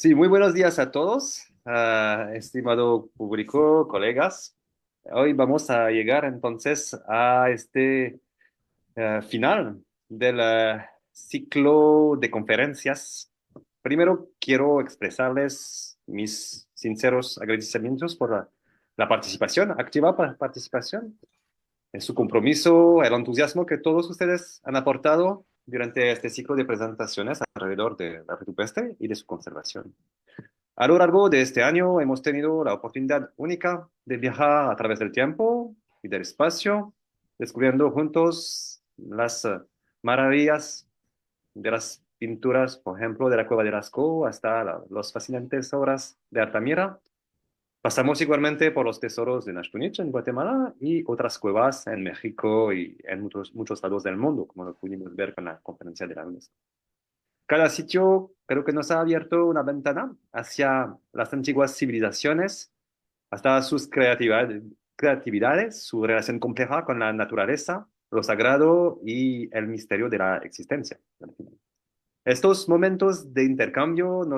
Sí, muy buenos días a todos, estimado público, colegas. Hoy vamos a llegar entonces a este final del ciclo de conferencias. Primero quiero expresarles mis sinceros agradecimientos por la participación, activa participación, en su compromiso, el entusiasmo que todos ustedes han aportado durante este ciclo de presentaciones alrededor de la rupestre y de su conservación. A lo largo de este año hemos tenido la oportunidad única de viajar a través del tiempo y del espacio, descubriendo juntos las maravillas de las pinturas, por ejemplo, de la Cueva de Lascaux hasta las fascinantes obras de Altamira. Pasamos igualmente por los tesoros de Naxtunich en Guatemala y otras cuevas en México y en muchos lados del mundo, como lo pudimos ver con la conferencia de la UNESCO. Cada sitio creo que nos ha abierto una ventana hacia las antiguas civilizaciones, hasta sus creatividades, su relación compleja con la naturaleza, lo sagrado y el misterio de la existencia. Estos momentos de intercambio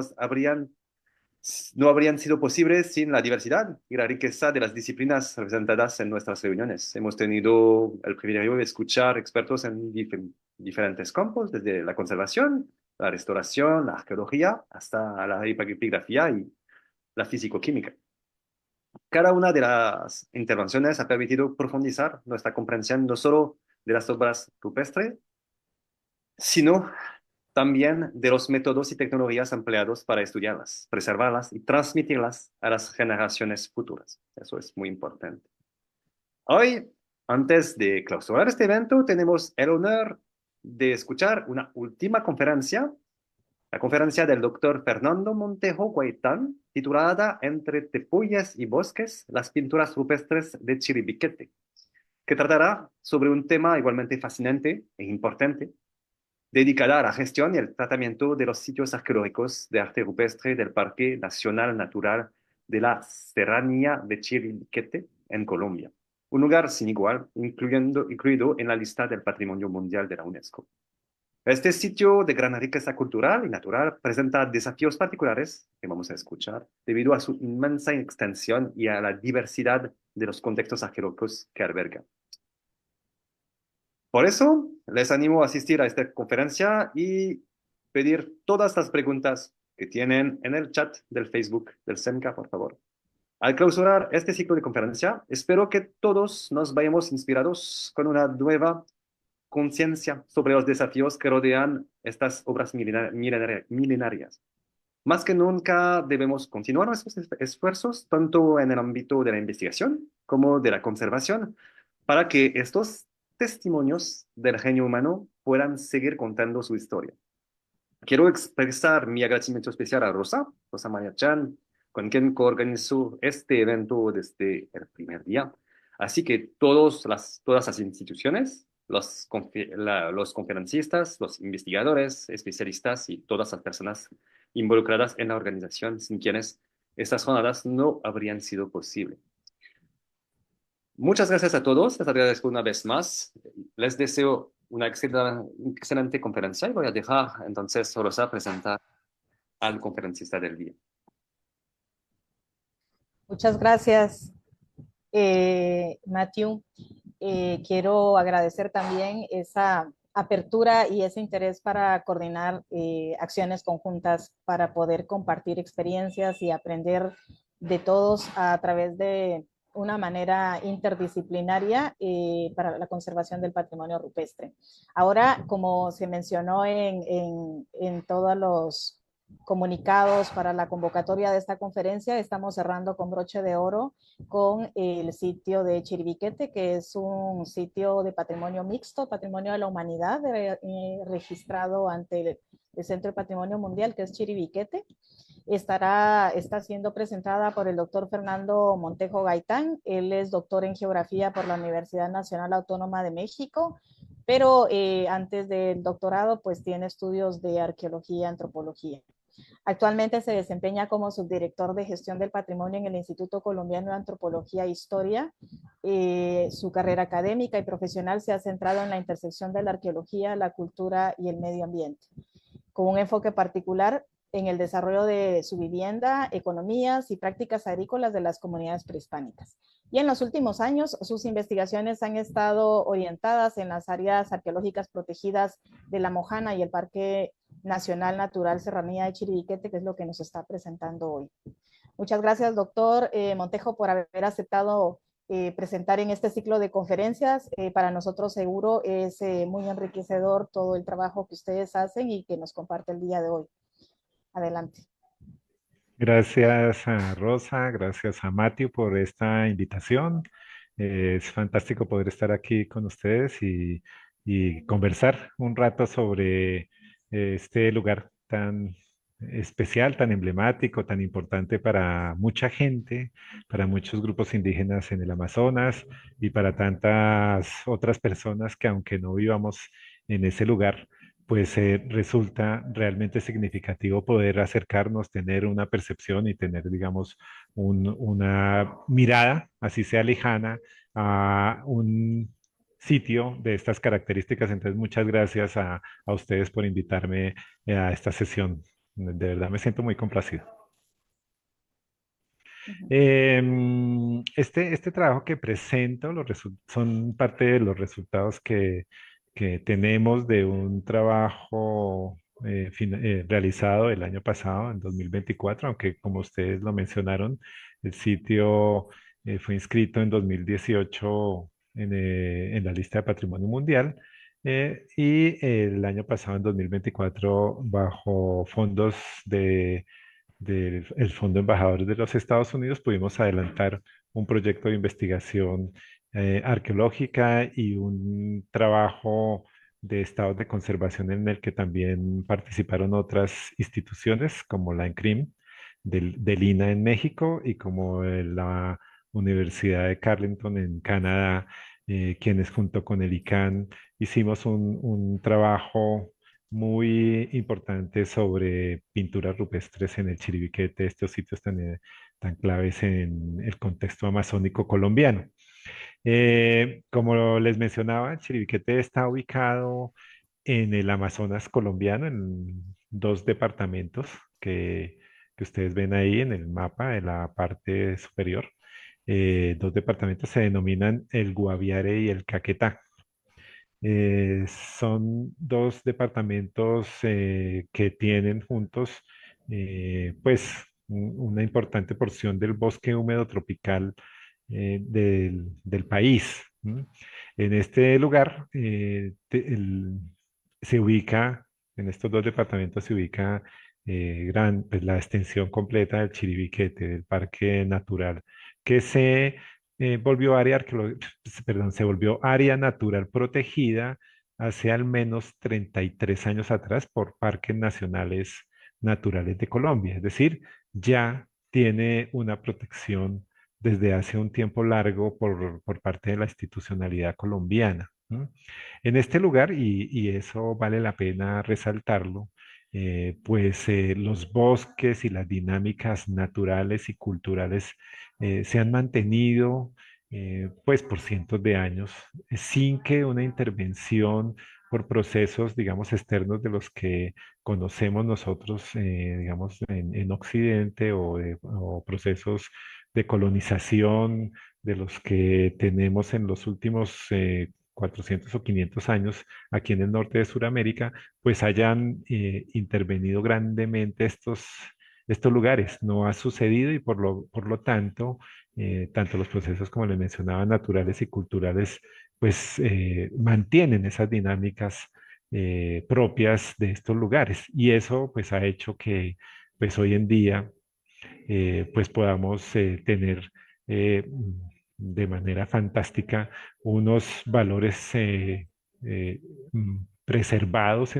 no habrían sido posibles sin la diversidad y la riqueza de las disciplinas representadas en nuestras reuniones. Hemos tenido el privilegio de escuchar expertos en diferentes campos, desde la conservación, la restauración, la arqueología, hasta la epigrafía y la físico-química. Cada una de las intervenciones ha permitido profundizar nuestra comprensión no solo de las obras rupestres, sino también de los métodos y tecnologías empleados para estudiarlas, preservarlas y transmitirlas a las generaciones futuras. Eso es muy importante. Hoy, antes de clausurar este evento, tenemos el honor de escuchar una última conferencia, la conferencia del doctor Fernando Montejo Guaitán, titulada Entre tepuyes y bosques, las pinturas rupestres de Chiribiquete, que tratará sobre un tema igualmente fascinante e importante, dedicada a la gestión y el tratamiento de los sitios arqueológicos de arte rupestre del Parque Nacional Natural de la Serranía de Chiribiquete, en Colombia. Un lugar sin igual, incluido en la lista del Patrimonio Mundial de la UNESCO. Este sitio de gran riqueza cultural y natural presenta desafíos particulares que vamos a escuchar debido a su inmensa extensión y a la diversidad de los contextos arqueológicos que alberga. Por eso, les animo a asistir a esta conferencia y pedir todas las preguntas que tienen en el chat del Facebook del SEMCA, por favor. Al clausurar este ciclo de conferencia, espero que todos nos vayamos inspirados con una nueva conciencia sobre los desafíos que rodean estas obras milenarias. Más que nunca debemos continuar nuestros esfuerzos, tanto en el ámbito de la investigación como de la conservación, para que estos testimonios del genio humano puedan seguir contando su historia. Quiero expresar mi agradecimiento especial a Rosa María Chan, con quien coorganizó este evento desde el primer día. Así que todas las instituciones, los conferencistas, los investigadores, especialistas y todas las personas involucradas en la organización, sin quienes estas jornadas no habrían sido posibles. Muchas gracias a todos, les agradezco una vez más. Les deseo una excelente conferencia y voy a dejar entonces a Rosa presentar al conferencista del día. Muchas gracias, Matthew. Quiero agradecer también esa apertura y ese interés para coordinar acciones conjuntas para poder compartir experiencias y aprender de todos a través de una manera interdisciplinaria para la conservación del patrimonio rupestre. Ahora, como se mencionó en todos los comunicados para la convocatoria de esta conferencia, estamos cerrando con broche de oro con el sitio de Chiribiquete, que es un sitio de patrimonio mixto, patrimonio de la humanidad, registrado ante el Centro de Patrimonio Mundial, que es Chiribiquete. Está siendo presentada por el doctor Fernando Montejo Gaitán. Él es doctor en geografía por la Universidad Nacional Autónoma de México, pero antes del doctorado pues tiene estudios de arqueología y antropología. Actualmente se desempeña como subdirector de gestión del patrimonio en el Instituto Colombiano de Antropología e Historia. Su carrera académica y profesional se ha centrado en la intersección de la arqueología, la cultura y el medio ambiente, con un enfoque particular en el desarrollo de su vivienda, economías y prácticas agrícolas de las comunidades prehispánicas. Y en los últimos años, sus investigaciones han estado orientadas en las áreas arqueológicas protegidas de La Mojana y el Parque Nacional Natural Serranía de Chiribiquete, que es lo que nos está presentando hoy. Muchas gracias, doctor Montejo, por haber aceptado presentar en este ciclo de conferencias. Para nosotros seguro es muy enriquecedor todo el trabajo que ustedes hacen y que nos comparte el día de hoy. Adelante. Gracias a Rosa, gracias a Matthew por esta invitación. Es fantástico poder estar aquí con ustedes y conversar un rato sobre este lugar tan especial, tan emblemático, tan importante para mucha gente, para muchos grupos indígenas en el Amazonas y para tantas otras personas que aunque no vivamos en ese lugar, pues resulta realmente significativo poder acercarnos, tener una percepción y tener, digamos, una mirada, así sea lejana, a un sitio de estas características. Entonces, muchas gracias a ustedes por invitarme a esta sesión. De verdad me siento muy complacido. Este trabajo que presento son parte de los resultados que tenemos de un trabajo realizado el año pasado, en 2024, aunque como ustedes lo mencionaron, el sitio fue inscrito en 2018 en la lista de Patrimonio Mundial. Y el año pasado, en 2024, bajo fondos del Fondo Embajadores de los Estados Unidos, pudimos adelantar un proyecto de investigación arqueológica y un trabajo de estados de conservación en el que también participaron otras instituciones como la ENCRIM del INA en México y como la Universidad de Carleton en Canadá, quienes junto con el ICANN hicimos un trabajo muy importante sobre pinturas rupestres en el Chiribiquete, estos sitios tan claves en el contexto amazónico colombiano. Como les mencionaba, Chiribiquete está ubicado en el Amazonas colombiano, en dos departamentos que ustedes ven ahí en el mapa de la parte superior. Dos departamentos se denominan el Guaviare y el Caquetá. Son dos departamentos que tienen juntos, pues, una importante porción del bosque húmedo tropical del país. ¿M? En este lugar se ubica, en estos dos departamentos se ubica pues, la extensión completa del Chiribiquete, del Parque Natural, que volvió perdón, se volvió área natural protegida hace al menos 33 años atrás por Parques Nacionales Naturales de Colombia. Es decir, ya tiene una protección desde hace un tiempo largo por parte de la institucionalidad colombiana. ¿M? En este lugar, y eso vale la pena resaltarlo, pues los bosques y las dinámicas naturales y culturales se han mantenido pues por cientos de años sin que una intervención por procesos, digamos, externos de los que conocemos nosotros, digamos, en Occidente o procesos de colonización de los que tenemos en los últimos 400 o 500 años aquí en el norte de Sudamérica, pues hayan intervenido grandemente estos lugares. No ha sucedido y por lo tanto, tanto los procesos, como les mencionaba, naturales y culturales, pues mantienen esas dinámicas propias de estos lugares. Y eso pues ha hecho que pues hoy en día pues podamos tener de manera fantástica unos valores preservados,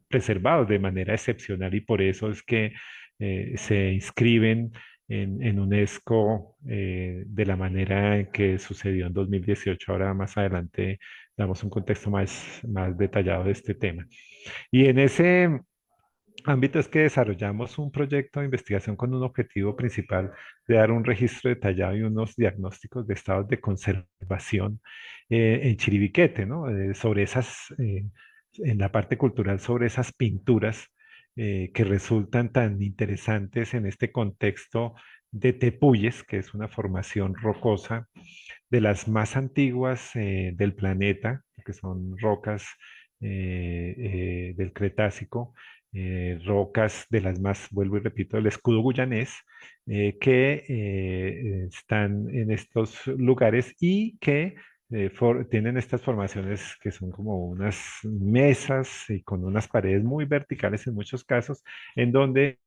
preservados de manera excepcional, y por eso es que se inscriben en UNESCO de la manera en que sucedió en 2018. Ahora más adelante damos un contexto más detallado de este tema. Y en ese ámbito es que desarrollamos un proyecto de investigación con un objetivo principal de dar un registro detallado y unos diagnósticos de estados de conservación en Chiribiquete, ¿no? En la parte cultural, sobre esas pinturas que resultan tan interesantes en este contexto de tepuyes, que es una formación rocosa de las más antiguas del planeta, que son rocas del Cretácico, rocas de las más, vuelvo y repito, del escudo guyanés, que están en estos lugares y que tienen estas formaciones que son como unas mesas y con unas paredes muy verticales en muchos casos, en donde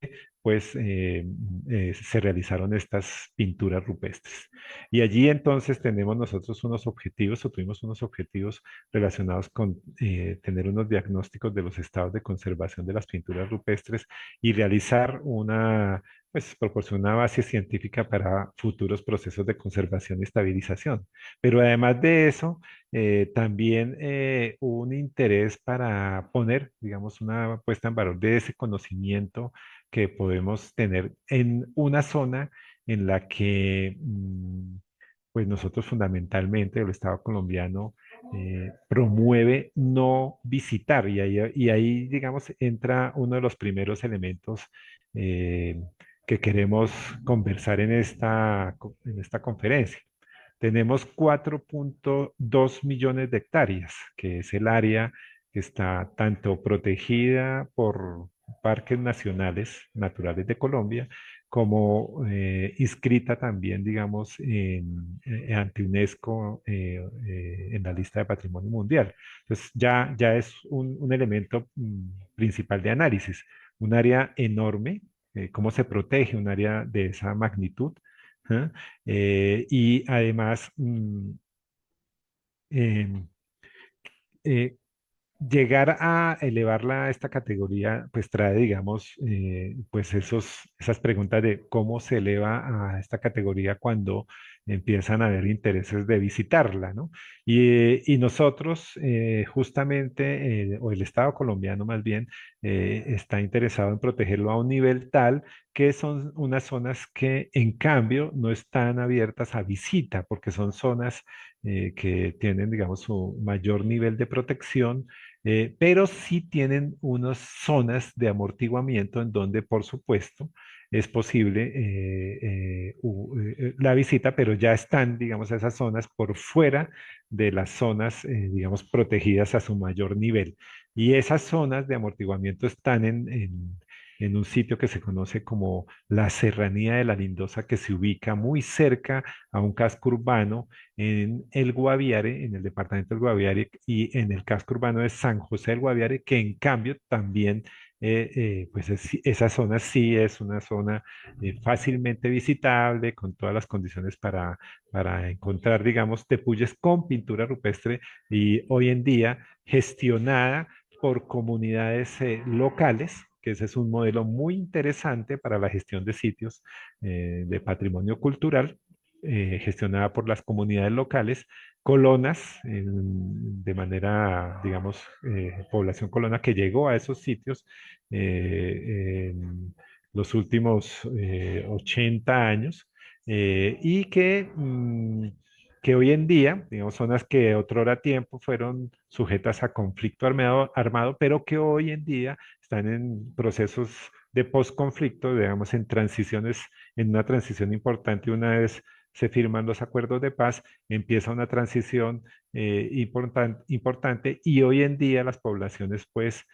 pues se realizaron estas pinturas rupestres. Y allí entonces tenemos nosotros unos objetivos o tuvimos unos objetivos relacionados con tener unos diagnósticos de los estados de conservación de las pinturas rupestres y realizar pues proporcionar una base científica para futuros procesos de conservación y estabilización. Pero además de eso, también un interés para poner, digamos, una puesta en valor de ese conocimiento que podemos tener en una zona en la que pues nosotros fundamentalmente el Estado colombiano promueve no visitar y ahí, digamos, entra uno de los primeros elementos eh, que queremos conversar en esta conferencia. Tenemos 4,2 millones de hectáreas, que es el área que está tanto protegida por parques nacionales naturales de Colombia, como inscrita también, digamos, ante UNESCO en la lista de Patrimonio Mundial. Entonces, ya es un elemento principal de análisis. Un área enorme, cómo se protege un área de esa magnitud. ¿Ah? Y además, em, eh, llegar a elevarla a esta categoría, pues trae, digamos, pues esas preguntas de cómo se eleva a esta categoría cuando empiezan a haber intereses de visitarla, ¿no? Y nosotros, justamente, o el Estado colombiano más bien, está interesado en protegerlo a un nivel tal que son unas zonas que en cambio no están abiertas a visita, porque son zonas que tienen, digamos, su mayor nivel de protección, pero sí tienen unas zonas de amortiguamiento en donde, por supuesto, es posible la visita, pero ya están, digamos, esas zonas por fuera de las zonas, digamos, protegidas a su mayor nivel. Y esas zonas de amortiguamiento están en un sitio que se conoce como la Serranía de la Lindosa, que se ubica muy cerca a un casco urbano en el Guaviare, en el departamento del Guaviare y en el casco urbano de San José del Guaviare, que en cambio también, pues esa zona sí es una zona fácilmente visitable, con todas las condiciones para encontrar, digamos, tepuyes con pintura rupestre y hoy en día gestionada por comunidades locales, que ese es un modelo muy interesante para la gestión de sitios de patrimonio cultural, gestionada por las comunidades locales, colonas, de manera, digamos, población colona que llegó a esos sitios en los últimos 80 años y que hoy en día, digamos, zonas que otrora tiempo fueron sujetas a conflicto armado, pero que hoy en día están en procesos de posconflicto, digamos, en una transición importante. Una vez se firman los acuerdos de paz, empieza una transición importante y hoy en día las poblaciones pues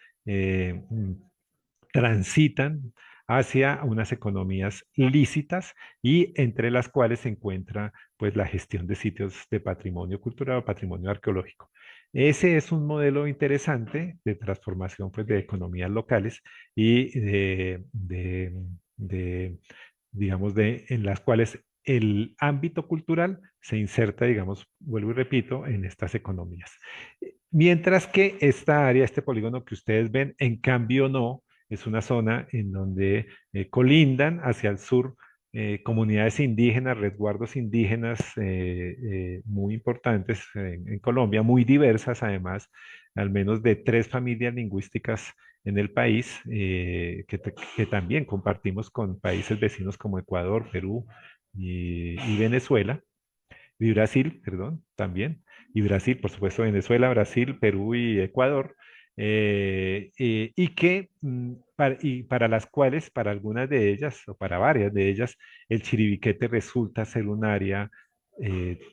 transitan hacia unas economías lícitas y entre las cuales se encuentra pues la gestión de sitios de patrimonio cultural o patrimonio arqueológico. Ese es un modelo interesante de transformación pues de economías locales y de, digamos, en las cuales el ámbito cultural se inserta, digamos, vuelvo y repito, en estas economías. Mientras que esta área, este polígono que ustedes ven, en cambio no, es una zona en donde colindan hacia el sur comunidades indígenas, resguardos indígenas muy importantes en Colombia, muy diversas además, al menos de 3 familias lingüísticas en el país, que también compartimos con países vecinos como Ecuador, Perú y Venezuela, y Brasil, perdón, también, y Brasil, por supuesto, Venezuela, Brasil, Perú y Ecuador. y para las cuales, para algunas de ellas o para varias de ellas, el Chiribiquete resulta ser un área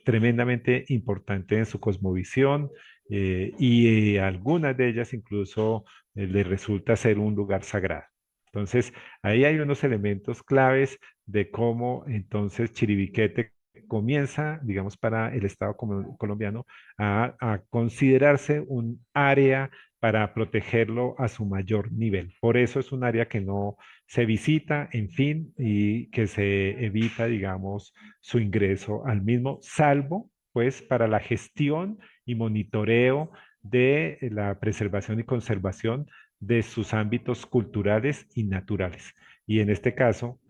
tremendamente importante en su cosmovisión y algunas de ellas incluso le resulta ser un lugar sagrado. Entonces, ahí hay unos elementos claves de cómo entonces Chiribiquete comienza, digamos, para el Estado colombiano a considerarse un área para protegerlo a su mayor nivel. Por eso es un área que no se visita, en fin, y que se evita, digamos, su ingreso al mismo, salvo pues para la gestión y monitoreo de la preservación y conservación de sus ámbitos culturales y naturales. Y en este caso,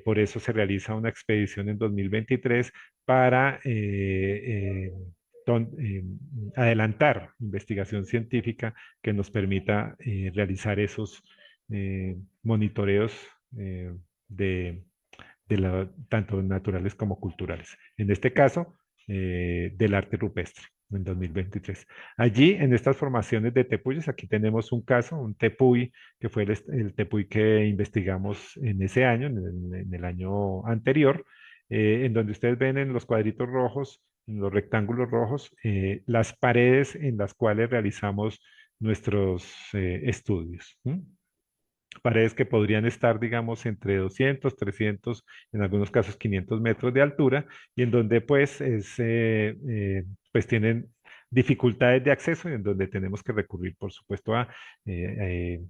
por eso se realiza una expedición en 2023 para don- eh, adelantar investigación científica que nos permita realizar esos monitoreos eh, de, tanto naturales como culturales. En este caso, del arte rupestre en 2023. Allí, en estas formaciones de tepuyes, aquí tenemos un caso, un tepuy, que fue el tepuy que investigamos en ese año, en el año anterior, en donde ustedes ven en los cuadritos rojos, en los rectángulos rojos, las paredes en las cuales realizamos nuestros estudios. Paredes que podrían estar, digamos, entre 200, 300, en algunos casos 500 metros de altura, y en donde pues tienen dificultades de acceso y en donde tenemos que recurrir, por supuesto, a eh,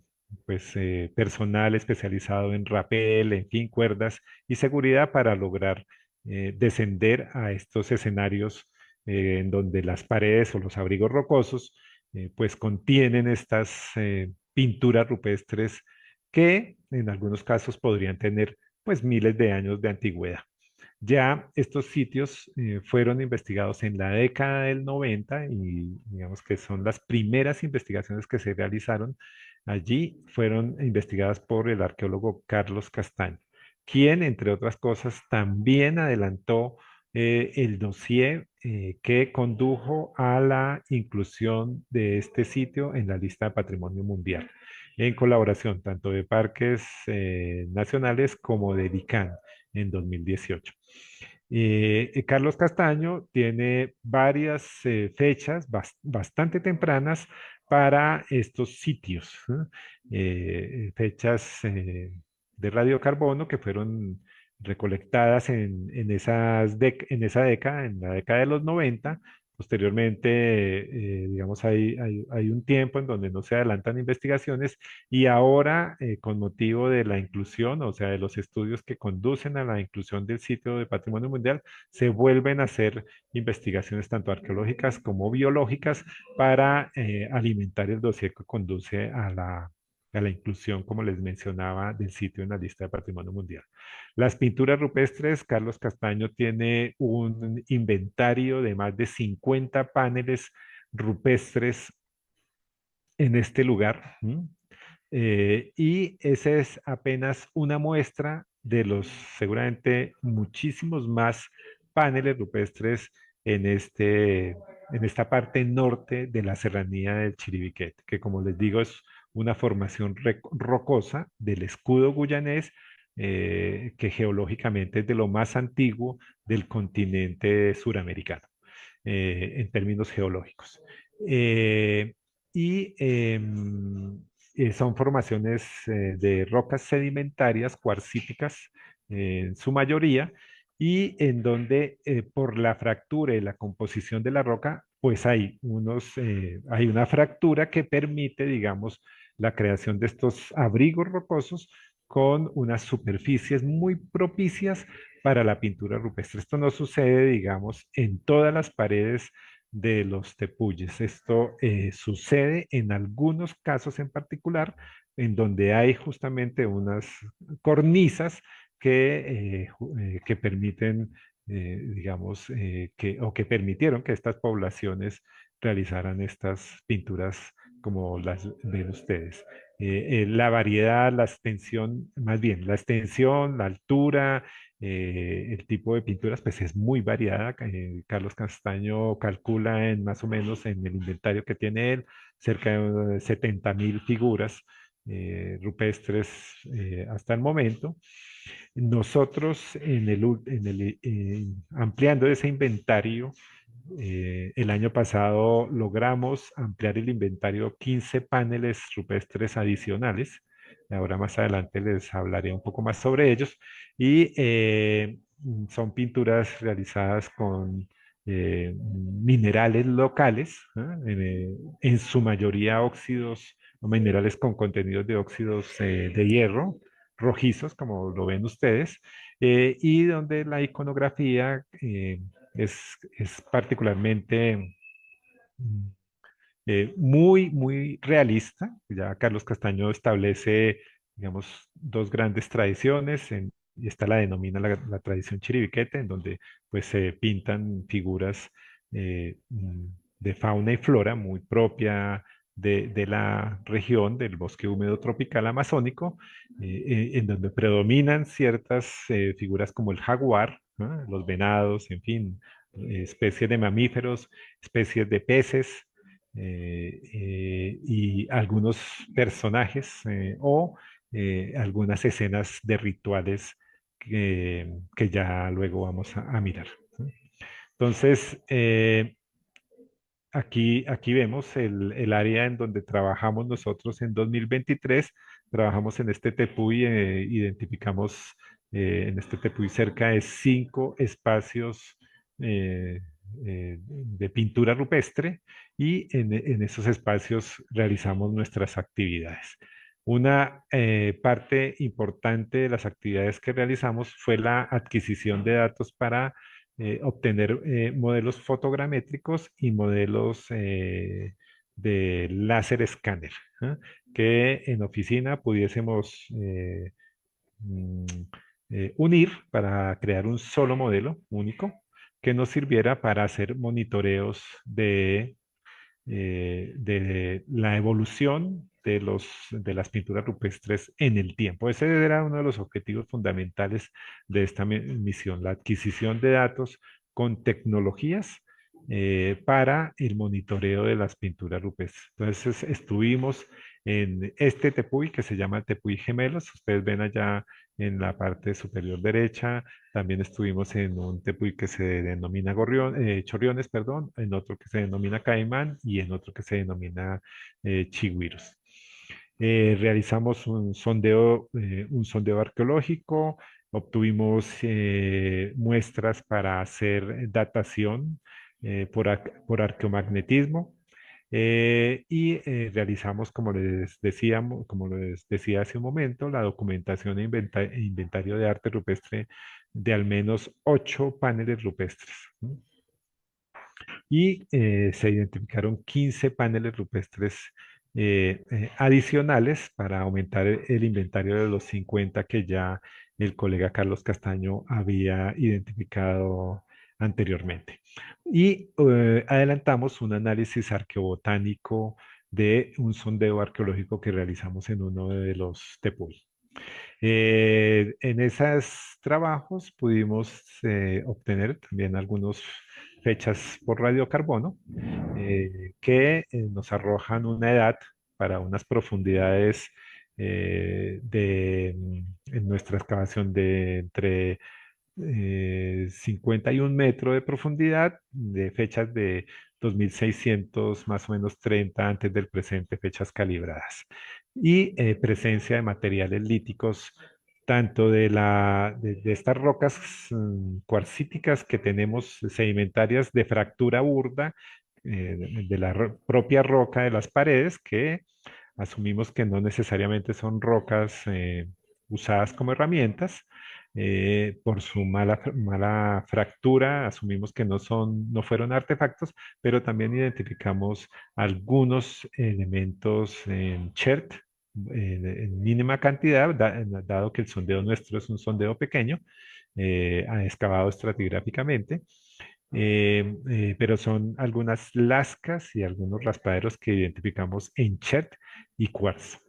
personal especializado en rapel, en fin, cuerdas y seguridad para lograr descender a estos escenarios en donde las paredes o los abrigos rocosos pues contienen estas pinturas rupestres que en algunos casos podrían tener pues miles de años de antigüedad. Ya estos sitios fueron investigados en la década del 90 y digamos que son las primeras investigaciones que se realizaron. Allí fueron investigadas por el arqueólogo Carlos Castaño, quien, entre otras cosas, también adelantó el dossier que condujo a la inclusión de este sitio en la lista de Patrimonio Mundial, en colaboración tanto de parques nacionales como de DICAN en 2018. Carlos Castaño tiene varias fechas bastante tempranas para estos sitios, fechas de radiocarbono que fueron recolectadas en esa década, en la década de los 90. Posteriormente, digamos, hay un tiempo en donde no se adelantan investigaciones y ahora, con motivo de la inclusión, o sea, de los estudios que conducen a la inclusión del sitio de Patrimonio Mundial, se vuelven a hacer investigaciones tanto arqueológicas como biológicas para alimentar el dossier que conduce a la inclusión, como les mencionaba, del sitio en la lista de Patrimonio Mundial. Las pinturas rupestres, Carlos Castaño tiene un inventario de más de 50 paneles rupestres en este lugar. Y esa es apenas una muestra de los seguramente muchísimos más paneles rupestres en esta parte norte de la serranía del Chiribiquete, que como les digo es una formación rocosa del escudo guyanés, que geológicamente es de lo más antiguo del continente suramericano, en términos geológicos. Eh, y son formaciones de rocas sedimentarias, cuarcíticas en su mayoría, y en donde por la fractura y la composición de la roca, pues hay una fractura que permite, digamos, la creación de estos abrigos rocosos con unas superficies muy propicias para la pintura rupestre. Esto no sucede, digamos, en todas las paredes de los tepuyes. Esto sucede en algunos casos en particular, en donde hay justamente unas cornisas que permiten, digamos, o que permitieron que estas poblaciones realizaran estas pinturas como las ven ustedes. La variedad, la extensión, más bien, la extensión, la altura, El tipo de pinturas pues es muy variada. Carlos Castaño calcula en más o menos en el inventario que tiene él cerca de 70.000 figuras rupestres hasta el momento. Nosotros ampliando ese inventario, el año pasado logramos ampliar el inventario 15 paneles rupestres adicionales. Ahora más adelante les hablaré un poco más sobre ellos. Y son pinturas realizadas con minerales locales, ¿ah? En su mayoría óxidos o minerales con contenidos de óxidos de hierro, rojizos, como lo ven ustedes, y donde la iconografía es particularmente mm, muy realista. Ya Carlos Castaño establece, digamos, dos grandes tradiciones, y esta la denomina la tradición chiribiquete, en donde pues se pintan figuras de fauna y flora muy propia de la región del bosque húmedo tropical amazónico, en donde predominan ciertas figuras como el jaguar, ¿no? Los venados, en fin, especies de mamíferos, especies de peces, y algunos personajes algunas escenas de rituales que ya luego vamos a mirar, ¿no? Entonces, aquí vemos el área en donde trabajamos nosotros en 2023. Trabajamos en este tepuy, identificamos en este tepuy cerca de 5 espacios de pintura rupestre, y en esos espacios realizamos nuestras actividades. Una parte importante de las actividades que realizamos fue la adquisición de datos para obtener modelos fotogramétricos y modelos de láser escáner, ¿ah? Que en oficina pudiésemos mm, unir para crear un solo modelo único que nos sirviera para hacer monitoreos de la evolución de las pinturas rupestres en el tiempo. Ese era uno de los objetivos fundamentales de esta misión, la adquisición de datos con tecnologías para el monitoreo de las pinturas rupestres. Entonces estuvimos en este tepuy que se llama Tepuy Gemelos. Ustedes ven allá en la parte superior derecha. También estuvimos en un tepuy que se denomina Chorriones, perdón, en otro que se denomina Caimán y en otro que se denomina Chigüiros. Realizamos un sondeo arqueológico, obtuvimos muestras para hacer datación por arqueomagnetismo, y realizamos, como les decía hace un momento, la documentación e inventario de arte rupestre de al menos 8 paneles rupestres, ¿no? Y se identificaron 15 paneles rupestres adicionales para aumentar el inventario de los 50 que ya el colega Carlos Castaño había identificado anteriormente. Y adelantamos un análisis arqueobotánico de un sondeo arqueológico que realizamos en uno de los tepuy. En esos trabajos pudimos obtener también algunas fechas por radiocarbono que nos arrojan una edad para unas profundidades en nuestra excavación de entre 51 metros de profundidad, de fechas de 2600 más o menos 30 antes del presente, fechas calibradas. Y presencia de materiales líticos, tanto de estas rocas cuarcíticas que tenemos sedimentarias de fractura burda, de la propia roca de las paredes, que asumimos que no necesariamente son rocas usadas como herramientas, por su mala fractura, asumimos que no fueron artefactos, pero también identificamos algunos elementos en CHERT, en mínima cantidad, dado que el sondeo nuestro es un sondeo pequeño, excavado estratigráficamente, pero son algunas lascas y algunos raspaderos que identificamos en CHERT y Quartz.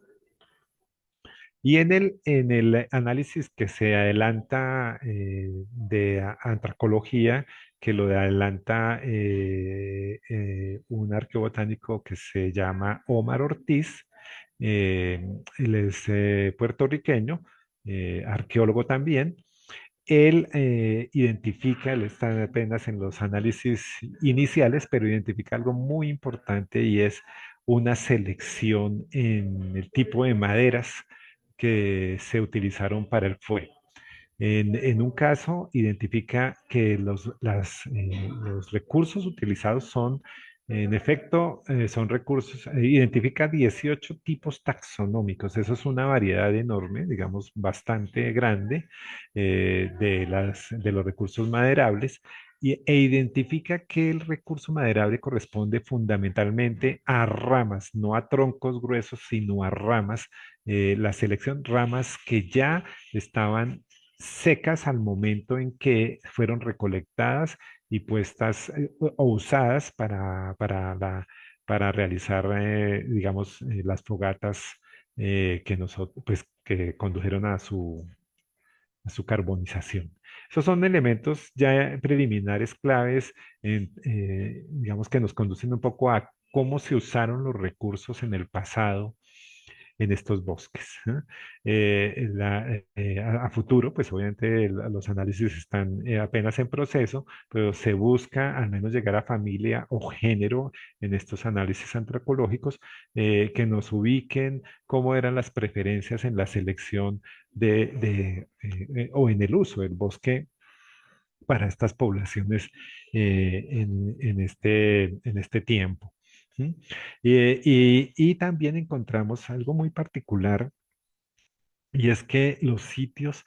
Y en el análisis que se adelanta de antracología, que lo adelanta un arqueobotánico que se llama Omar Ortiz, eh, él es puertorriqueño, arqueólogo también. Él identifica, él está apenas en los análisis iniciales, pero identifica algo muy importante y es una selección en el tipo de maderas que se utilizaron para el fuego. En un caso, identifica que los recursos utilizados son, en efecto, son recursos, identifica 18 tipos taxonómicos. Eso es una variedad enorme, digamos, bastante grande de los recursos maderables. E identifica que el recurso maderable corresponde fundamentalmente a ramas, no a troncos gruesos, sino a ramas. La selección, ramas que ya estaban secas al momento en que fueron recolectadas y puestas o usadas para realizar, digamos, las fogatas pues, que condujeron a su carbonización. Esos son elementos ya preliminares claves, digamos, que nos conducen un poco a cómo se usaron los recursos en el pasado en estos bosques. ¿Eh? A futuro, pues obviamente los análisis están apenas en proceso, pero se busca al menos llegar a familia o género en estos análisis antropológicos que nos ubiquen cómo eran las preferencias en la selección o en el uso del bosque para estas poblaciones en este tiempo. ¿Sí? Y también encontramos algo muy particular y es que los sitios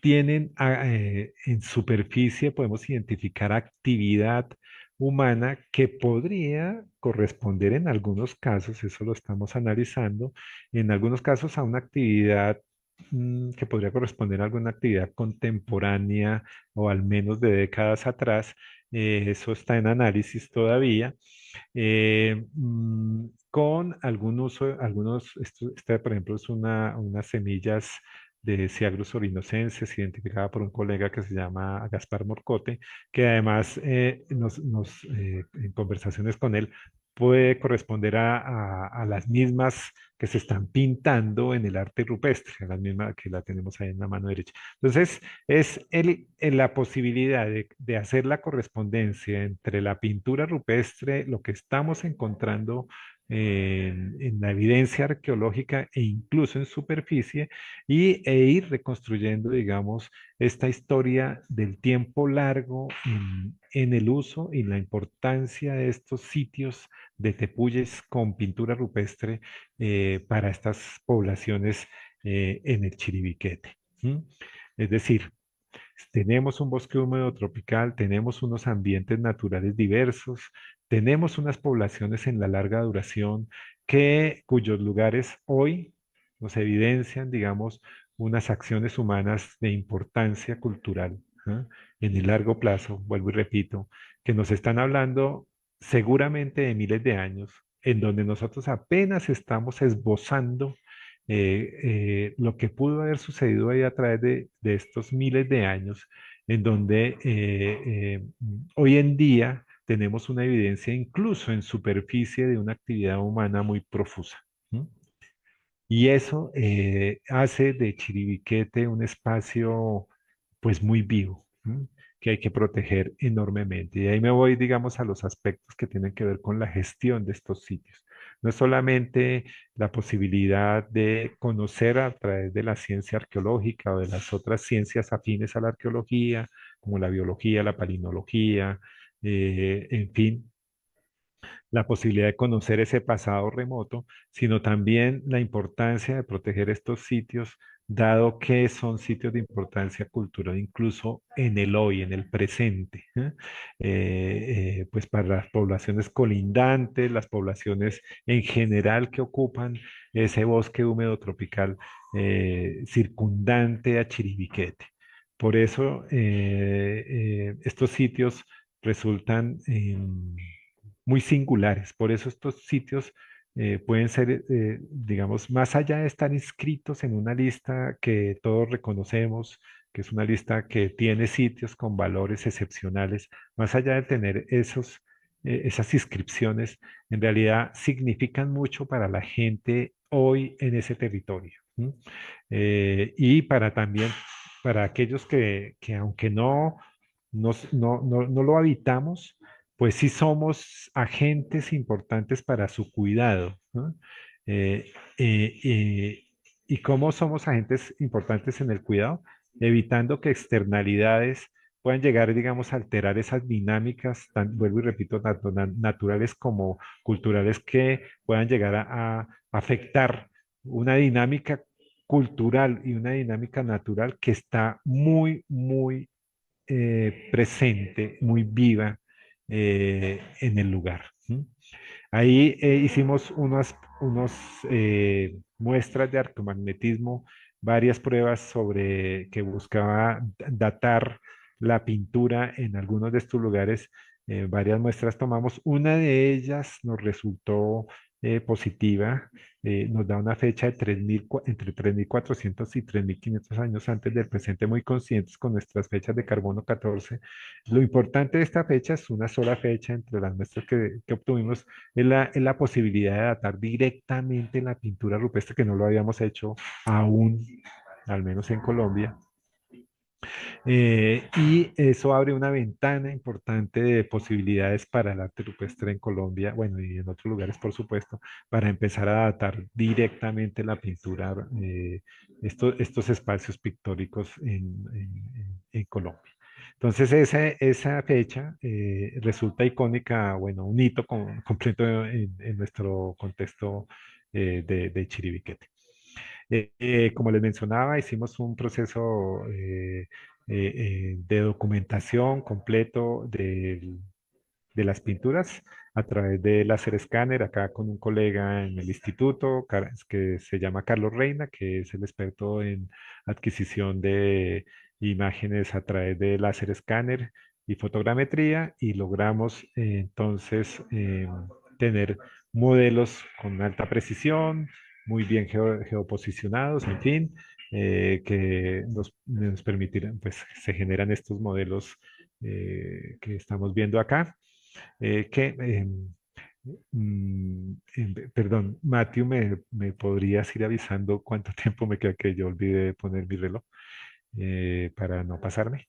tienen en superficie, podemos identificar actividad humana que podría corresponder en algunos casos, eso lo estamos analizando, en algunos casos a una actividad que podría corresponder a alguna actividad contemporánea o al menos de décadas atrás. Eso está en análisis todavía con algún uso, esta por ejemplo es unas semillas de Ciagrus orinocensis, identificada por un colega que se llama Gaspar Morcote, que además en conversaciones con él puede corresponder a las mismas que se están pintando en el arte rupestre, a las mismas que la tenemos ahí en la mano derecha. Entonces, es la posibilidad de hacer la correspondencia entre la pintura rupestre, lo que estamos encontrando en la evidencia arqueológica e incluso en superficie, e ir reconstruyendo, digamos, esta historia del tiempo largo en el uso y la importancia de estos sitios de tepuyes con pintura rupestre para estas poblaciones en el Chiribiquete. ¿Mm? Es decir, tenemos un bosque húmedo tropical, tenemos unos ambientes naturales diversos, tenemos unas poblaciones en la larga duración cuyos lugares hoy nos evidencian, digamos, unas acciones humanas de importancia cultural, ¿ah? En el largo plazo, vuelvo y repito, que nos están hablando seguramente de miles de años, en donde nosotros apenas estamos esbozando lo que pudo haber sucedido ahí a través de estos miles de años, en donde hoy en día tenemos una evidencia incluso en superficie de una actividad humana muy profusa. ¿No? Y eso hace de Chiribiquete un espacio pues muy vivo, ¿no? Que hay que proteger enormemente. Y ahí me voy, digamos, a los aspectos que tienen que ver con la gestión de estos sitios. No es solamente la posibilidad de conocer a través de la ciencia arqueológica o de las otras ciencias afines a la arqueología, como la biología, la palinología, en fin, la posibilidad de conocer ese pasado remoto, sino también la importancia de proteger estos sitios, dado que son sitios de importancia cultural, incluso en el hoy, en el presente, ¿eh? Pues para las poblaciones colindantes, las poblaciones en general que ocupan ese bosque húmedo tropical circundante a Chiribiquete. Por eso estos sitios resultan muy singulares. Por eso estos sitios pueden ser, digamos, más allá de estar inscritos en una lista que todos reconocemos, que es una lista que tiene sitios con valores excepcionales, más allá de tener esas inscripciones, en realidad significan mucho para la gente hoy en ese territorio. ¿M? Y para también, para aquellos que aunque no lo habitamos, pues sí somos agentes importantes para su cuidado, ¿no? Eh, eh, eh, ¿Y cómo somos agentes importantes en el cuidado? Evitando que externalidades puedan llegar, digamos, a alterar esas dinámicas, vuelvo y repito, tanto naturales como culturales, que puedan llegar a afectar una dinámica cultural y una dinámica natural que está muy presente, muy viva en el lugar. ¿Sí? Ahí hicimos unos muestras de arqueomagnetismo, varias pruebas sobre que buscaba datar la pintura en algunos de estos lugares. Varias muestras tomamos. Una de ellas nos resultó positiva. Nos da una fecha de entre 3.400 y 3.500 años antes del presente, muy conscientes con nuestras fechas de carbono 14. Lo importante de esta fecha es una sola fecha entre las muestras que obtuvimos, es la posibilidad de datar directamente la pintura rupestre, que no lo habíamos hecho aún, al menos en Colombia. Y eso abre una ventana importante de posibilidades para el arte rupestre en Colombia, bueno, y en otros lugares, por supuesto, para empezar a datar directamente la pintura, estos espacios pictóricos en Colombia. Entonces, esa fecha resulta icónica, bueno, un hito completo en nuestro contexto de Chiribiquete. Como les mencionaba, hicimos un proceso de documentación completo de las pinturas a través de láser escáner, acá con un colega en el instituto que se llama Carlos Reina, que es el experto en adquisición de imágenes a través de láser escáner y fotogrametría, y logramos entonces tener modelos con alta precisión, muy bien geoposicionados, en fin, que nos permitirán, pues se generan estos modelos que estamos viendo acá. Que, perdón, Matthew, ¿me podrías ir avisando cuánto tiempo me queda, que yo olvidé poner mi reloj para no pasarme?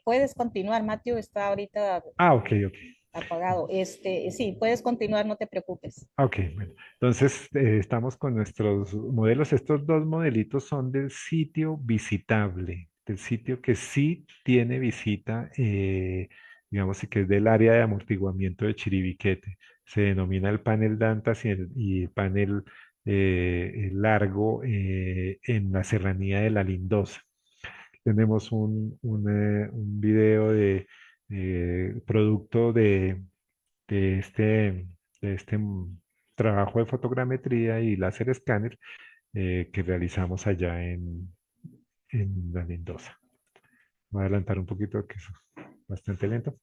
Puedes continuar, Matthew está ahorita Ah, ok, ok. apagado. Sí, puedes continuar, no te preocupes. Ok, bueno. Entonces, estamos con nuestros modelos. Estos dos modelitos son del sitio visitable, del sitio que sí tiene visita, digamos, y que es del área de amortiguamiento de Chiribiquete. Se denomina el panel Dantas y el panel largo en la serranía de La Lindosa. Tenemos un video de producto de este, de este trabajo de fotogrametría y láser escáner que realizamos allá en la Mendoza. Voy a adelantar un poquito, que es bastante lento.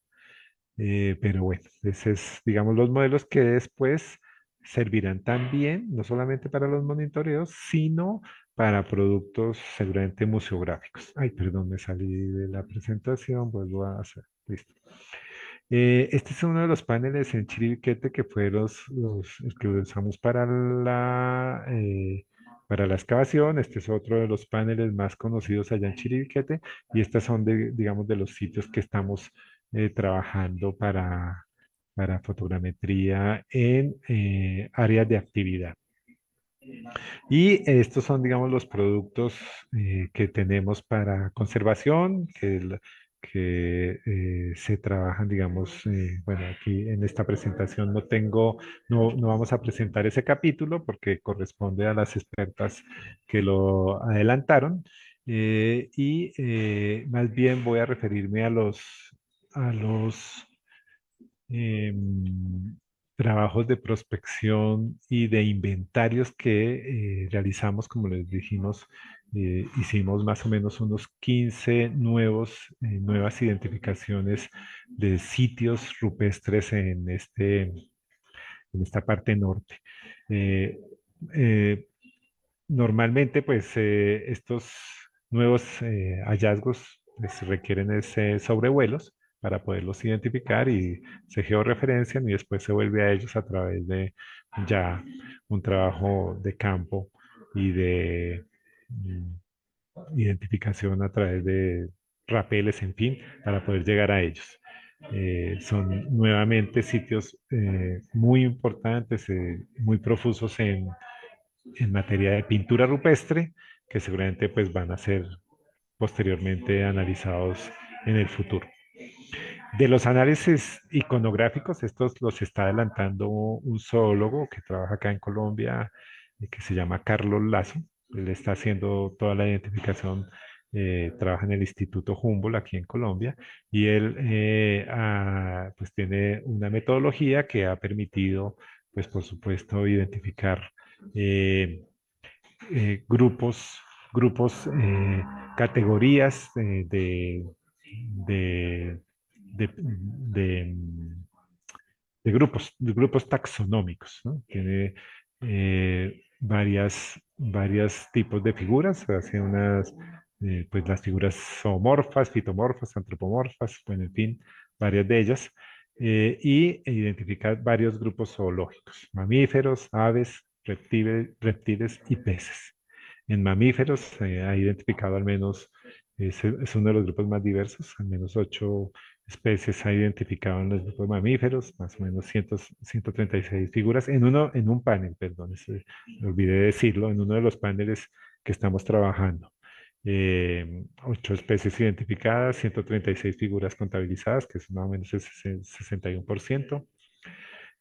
Pero bueno, ese es, digamos, los modelos que después servirán también, no solamente para los monitoreos, sino para productos seguramente museográficos. Ay, perdón, me salí de la presentación, vuelvo a hacer. Listo. Este es uno de los paneles en Chiribiquete que fue el que usamos para la excavación. Este es otro de los paneles más conocidos allá en Chiribiquete, y estos son, digamos, de los sitios que estamos trabajando para fotogrametría en áreas de actividad. Y estos son, digamos, los productos que tenemos para conservación, que se trabajan, digamos, bueno, aquí en esta presentación no vamos a presentar ese capítulo porque corresponde a las expertas que lo adelantaron, y más bien voy a referirme a los trabajos de prospección y de inventarios que realizamos, como les dijimos, hicimos más o menos unos 15 nuevas identificaciones de sitios rupestres en esta parte norte. Eh, eh, Normalmente, pues estos nuevos hallazgos pues, requieren ese sobrevuelos para poderlos identificar y se georreferencian y después se vuelve a ellos a través de ya un trabajo de campo y de identificación a través de rapeles, en fin, para poder llegar a ellos. Son nuevamente sitios muy importantes, muy profusos en materia de pintura rupestre, que seguramente pues van a ser posteriormente analizados en el futuro. De los análisis iconográficos, estos los está adelantando un zoólogo que trabaja acá en Colombia, que se llama Carlos Lazo. Él está haciendo toda la identificación, trabaja en el Instituto Humboldt aquí en Colombia, y él pues tiene una metodología que ha permitido, pues por supuesto, identificar eh, categorías de, de, de grupos taxonómicos, ¿no? Tiene varios tipos de figuras, hace pues las figuras zoomorfas, fitomorfas, antropomorfas, bueno, en fin, varias de ellas, y identifica varios grupos zoológicos, mamíferos, aves, reptiles y peces. En mamíferos ha identificado al menos, es uno de los grupos más diversos, al menos 8 especies ha identificado en los grupos de mamíferos, más o menos 136 figuras, en un panel, perdón, me olvidé decirlo, en uno de los paneles que estamos trabajando. 8 especies identificadas, 136 figuras contabilizadas, que es más o menos el 61%.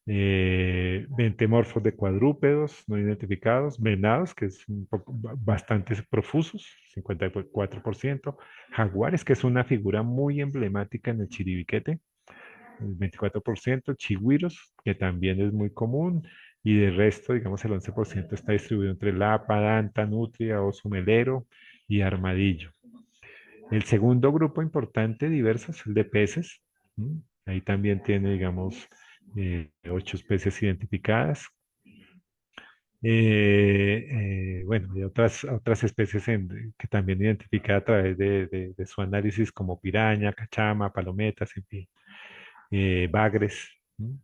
20 morfos de cuadrúpedos no identificados, venados, que es bastante profusos, 54%, jaguares, que es una figura muy emblemática en el Chiribiquete, el 24%, chigüiros, que también es muy común, y de resto, digamos, el 11% está distribuido entre lapa, danta, nutria, oso melero y armadillo. El segundo grupo importante diverso es el de peces. ¿M? Ahí también tiene, digamos, 8 especies identificadas. Bueno, y otras especies que también identifica a través de su análisis como piraña, cachama, palometas, en fin, bagres. ¿M?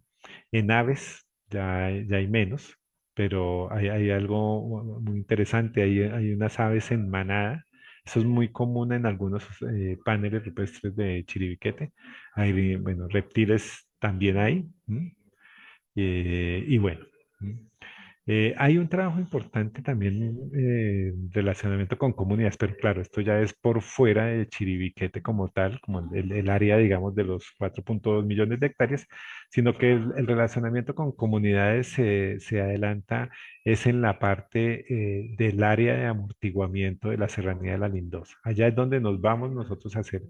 En aves ya hay menos, pero hay algo muy interesante. Hay unas aves en manada. Eso es muy común en algunos paneles rupestres de Chiribiquete. Hay, bueno, reptiles también hay. ¿M? Y bueno. ¿M? Hay un trabajo importante también en relacionamiento con comunidades, pero claro, esto ya es por fuera de Chiribiquete como tal, como el área, digamos, de los 4,2 millones de hectáreas, sino que el relacionamiento con comunidades se adelanta es en la parte del área de amortiguamiento de la Serranía de la Lindosa. Allá es donde nos vamos nosotros a hacer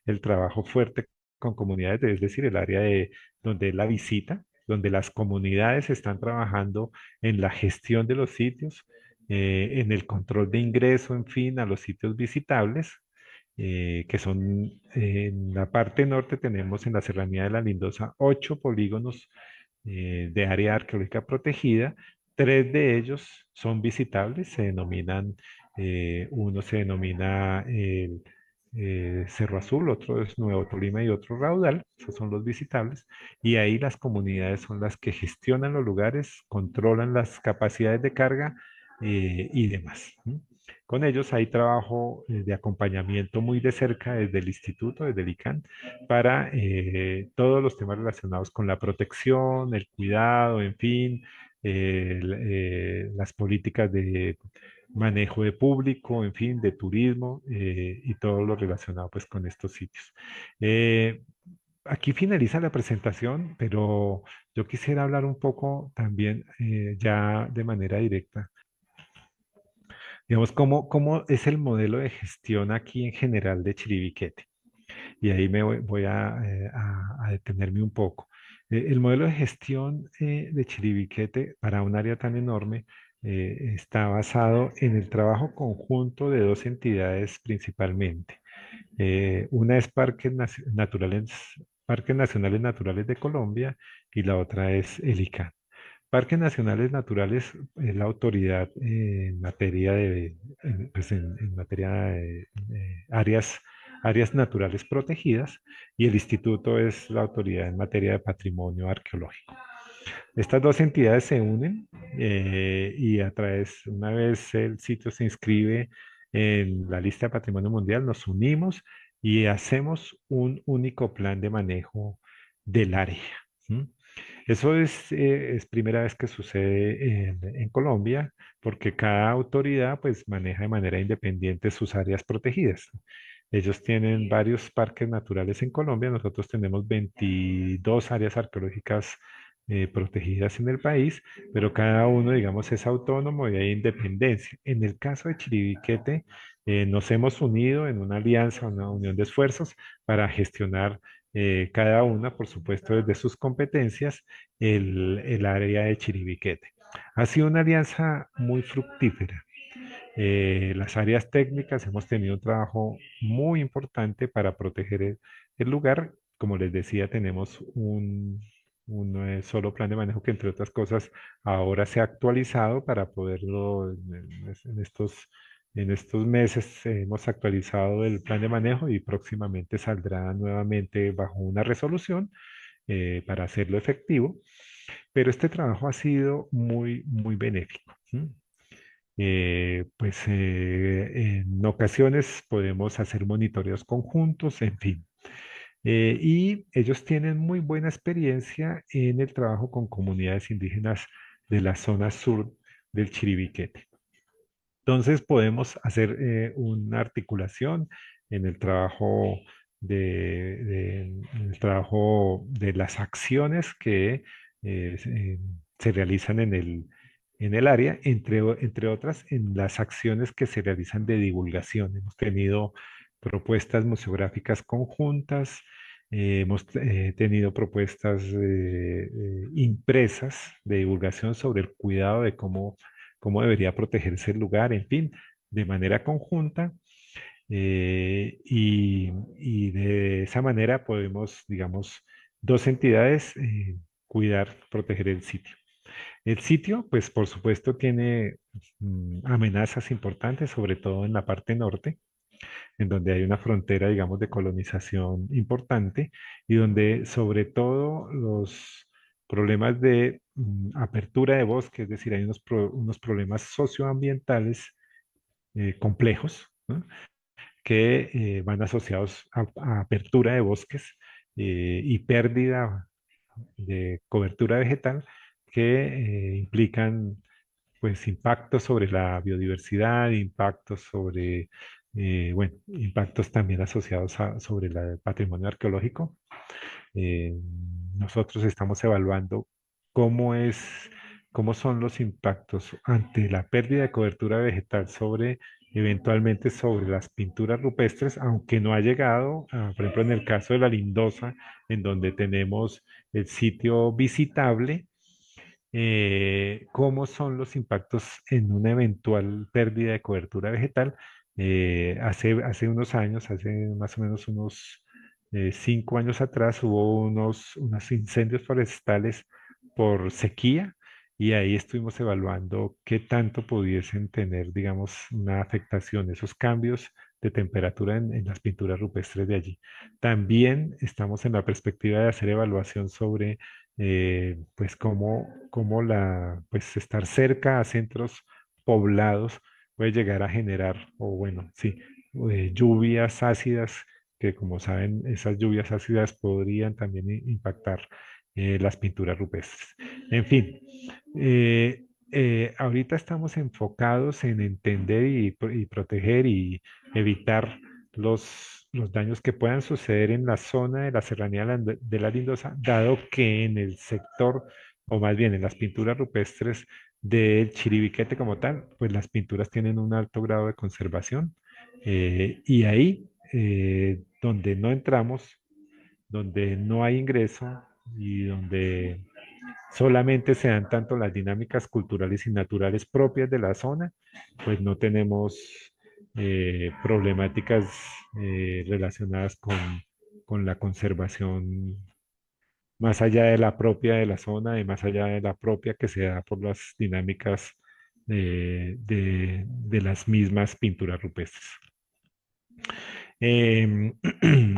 el trabajo fuerte con comunidades, es decir, el área de donde es la visita, donde las comunidades están trabajando en la gestión de los sitios, en el control de ingreso, en fin, a los sitios visitables, que son en la parte norte tenemos en la Serranía de la Lindosa 8 polígonos de área arqueológica protegida. 3 de ellos son visitables, se denominan, uno se denomina el Cerro Azul, otro es Nuevo Tolima y otro Raudal, esos son los visitables, y ahí las comunidades son las que gestionan los lugares, controlan las capacidades de carga y demás. ¿M? Con ellos hay trabajo de acompañamiento muy de cerca desde el instituto, desde el ICANN, para todos los temas relacionados con la protección, el cuidado, en fin, las políticas de manejo de público, en fin, de turismo y todo lo relacionado pues con estos sitios. Eh, Aquí finaliza la presentación, pero yo quisiera hablar un poco también ya de manera directa. Digamos, cómo es el modelo de gestión aquí en general de Chiribiquete. Y ahí voy a detenerme un poco. El modelo de gestión de Chiribiquete para un área tan enorme está basado en el trabajo conjunto de dos entidades principalmente. Una es Parques Nacionales Naturales de Colombia y la otra es el ICA. Parques Nacionales Naturales es la autoridad en materia en materia de áreas naturales protegidas y el instituto es la autoridad en materia de patrimonio arqueológico. Estas dos entidades se unen y una vez el sitio se inscribe en la lista de Patrimonio Mundial, nos unimos y hacemos un único plan de manejo del área. ¿Sí? Eso es primera vez que sucede en Colombia, porque cada autoridad pues maneja de manera independiente sus áreas protegidas. Ellos tienen varios parques naturales en Colombia, nosotros tenemos 22 áreas arqueológicas protegidas en el país, pero cada uno, digamos, es autónomo y hay independencia. En el caso de Chiribiquete, nos hemos unido en una alianza, una unión de esfuerzos para gestionar cada una, por supuesto, desde sus competencias, el área de Chiribiquete. Ha sido una alianza muy fructífera. Las áreas técnicas hemos tenido un trabajo muy importante para proteger el lugar. Como les decía, tenemos un solo plan de manejo que, entre otras cosas, ahora se ha actualizado para poderlo, en estos meses hemos actualizado el plan de manejo y próximamente saldrá nuevamente bajo una resolución para hacerlo efectivo. Pero este trabajo ha sido muy, muy benéfico. ¿Sí? En ocasiones podemos hacer monitoreos conjuntos, en fin. Y ellos tienen muy buena experiencia en el trabajo con comunidades indígenas de la zona sur del Chiribiquete. Entonces podemos hacer una articulación en el trabajo en el trabajo de las acciones que se realizan en el área, entre otras en las acciones que se realizan de divulgación. Hemos tenido propuestas museográficas conjuntas, hemos tenido propuestas impresas de divulgación sobre el cuidado de cómo debería protegerse el lugar, en fin, de manera conjunta. Y de esa manera podemos, digamos, dos entidades cuidar, proteger el sitio. El sitio, pues por supuesto, tiene amenazas importantes, sobre todo en la parte norte, en donde hay una frontera, digamos, de colonización importante y donde sobre todo los problemas de apertura de bosque, es decir, hay unos problemas socioambientales complejos, ¿no? Que van asociados a apertura de bosques y pérdida de cobertura vegetal que implican pues impactos sobre la biodiversidad, impactos sobre, bueno, impactos también asociados sobre el patrimonio arqueológico. Eh, Nosotros estamos evaluando cómo cómo son los impactos ante la pérdida de cobertura vegetal eventualmente sobre las pinturas rupestres, aunque no ha llegado, por ejemplo, en el caso de la Lindosa, en donde tenemos el sitio visitable, cómo son los impactos en una eventual pérdida de cobertura vegetal. Hace unos años, hace más o menos unos 5 años atrás, hubo unos incendios forestales por sequía y ahí estuvimos evaluando qué tanto pudiesen tener, digamos, una afectación esos cambios de temperatura en las pinturas rupestres de allí. También estamos en la perspectiva de hacer evaluación sobre pues pues estar cerca a centros poblados puede llegar a generar, o bueno, sí, lluvias ácidas, que como saben, esas lluvias ácidas podrían también impactar las pinturas rupestres. En fin, ahorita estamos enfocados en entender y proteger y evitar los daños que puedan suceder en la zona de la serranía de la Lindosa, dado que en el sector, o más bien en las pinturas rupestres del Chiribiquete como tal, pues las pinturas tienen un alto grado de conservación y ahí donde no entramos, donde no hay ingreso y donde solamente se dan tanto las dinámicas culturales y naturales propias de la zona, pues no tenemos problemáticas relacionadas con la conservación más allá de la propia de la zona y más allá de la propia que se da por las dinámicas de las mismas pinturas rupestres. Em,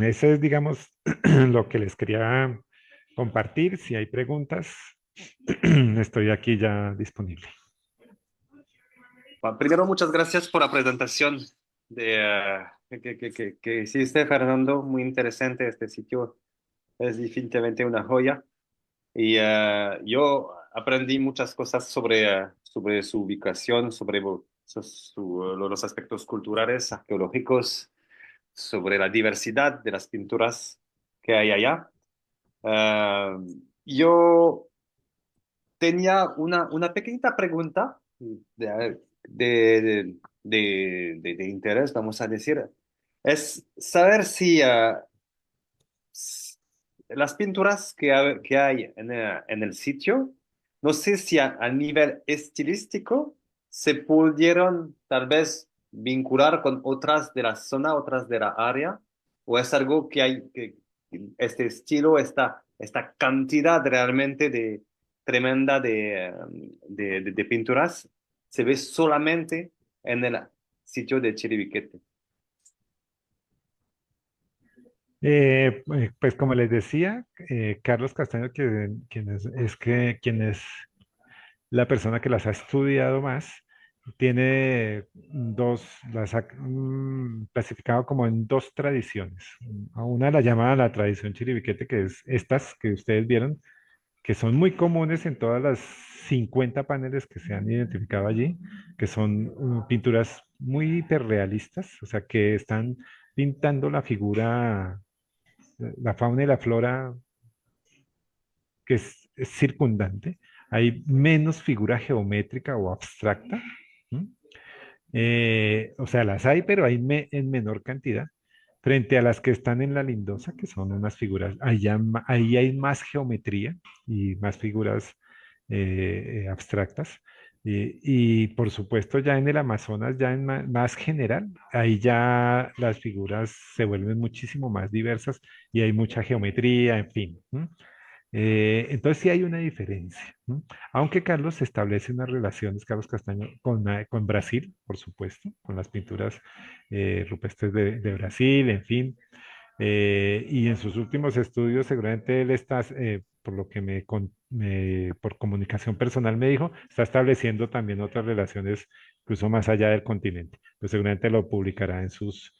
Eso es, digamos, lo que les quería compartir. Si hay preguntas, estoy aquí ya disponible. Primero, muchas gracias por la presentación que hiciste, Fernando. Muy interesante este sitio. Es definitivamente una joya. Y yo aprendí muchas cosas sobre su ubicación, sobre los aspectos culturales, arqueológicos, sobre la diversidad de las pinturas que hay allá. Ah, yo tenía una pequeñita pregunta de interés, vamos a decir. Es saber si las pinturas que hay en el sitio, no sé si a nivel estilístico se pudieron tal vez vincular con otras de la zona, otras de la área, o es algo que hay, que este estilo, esta cantidad realmente de tremenda de pinturas, se ve solamente en el sitio de Chiribiquete. Pues como les decía, Carlos Castaño, quien es la persona que las ha estudiado más, tiene las ha clasificado como en dos tradiciones. A una la llama la tradición chiribiquete, que es estas que ustedes vieron, que son muy comunes en todas las 50 paneles que se han identificado allí, que son pinturas muy hiperrealistas, o sea, que están pintando la figura, la fauna y la flora que es circundante. Hay menos figura geométrica o abstracta. ¿M? O sea, las hay, pero hay en menor cantidad, frente a las que están en la lindosa, que son unas figuras, ahí hay más geometría y más figuras abstractas. Y por supuesto ya en el Amazonas, ya en más general, ahí ya las figuras se vuelven muchísimo más diversas y hay mucha geometría, en fin. ¿M? Entonces sí hay una diferencia, ¿no? Aunque Carlos establece unas relaciones, Carlos Castaño, con Brasil, por supuesto, con las pinturas rupestres de Brasil, en fin. Y en sus últimos estudios, seguramente él está, por lo que por comunicación personal me dijo, está estableciendo también otras relaciones, incluso más allá del continente. Pues seguramente lo publicará en sus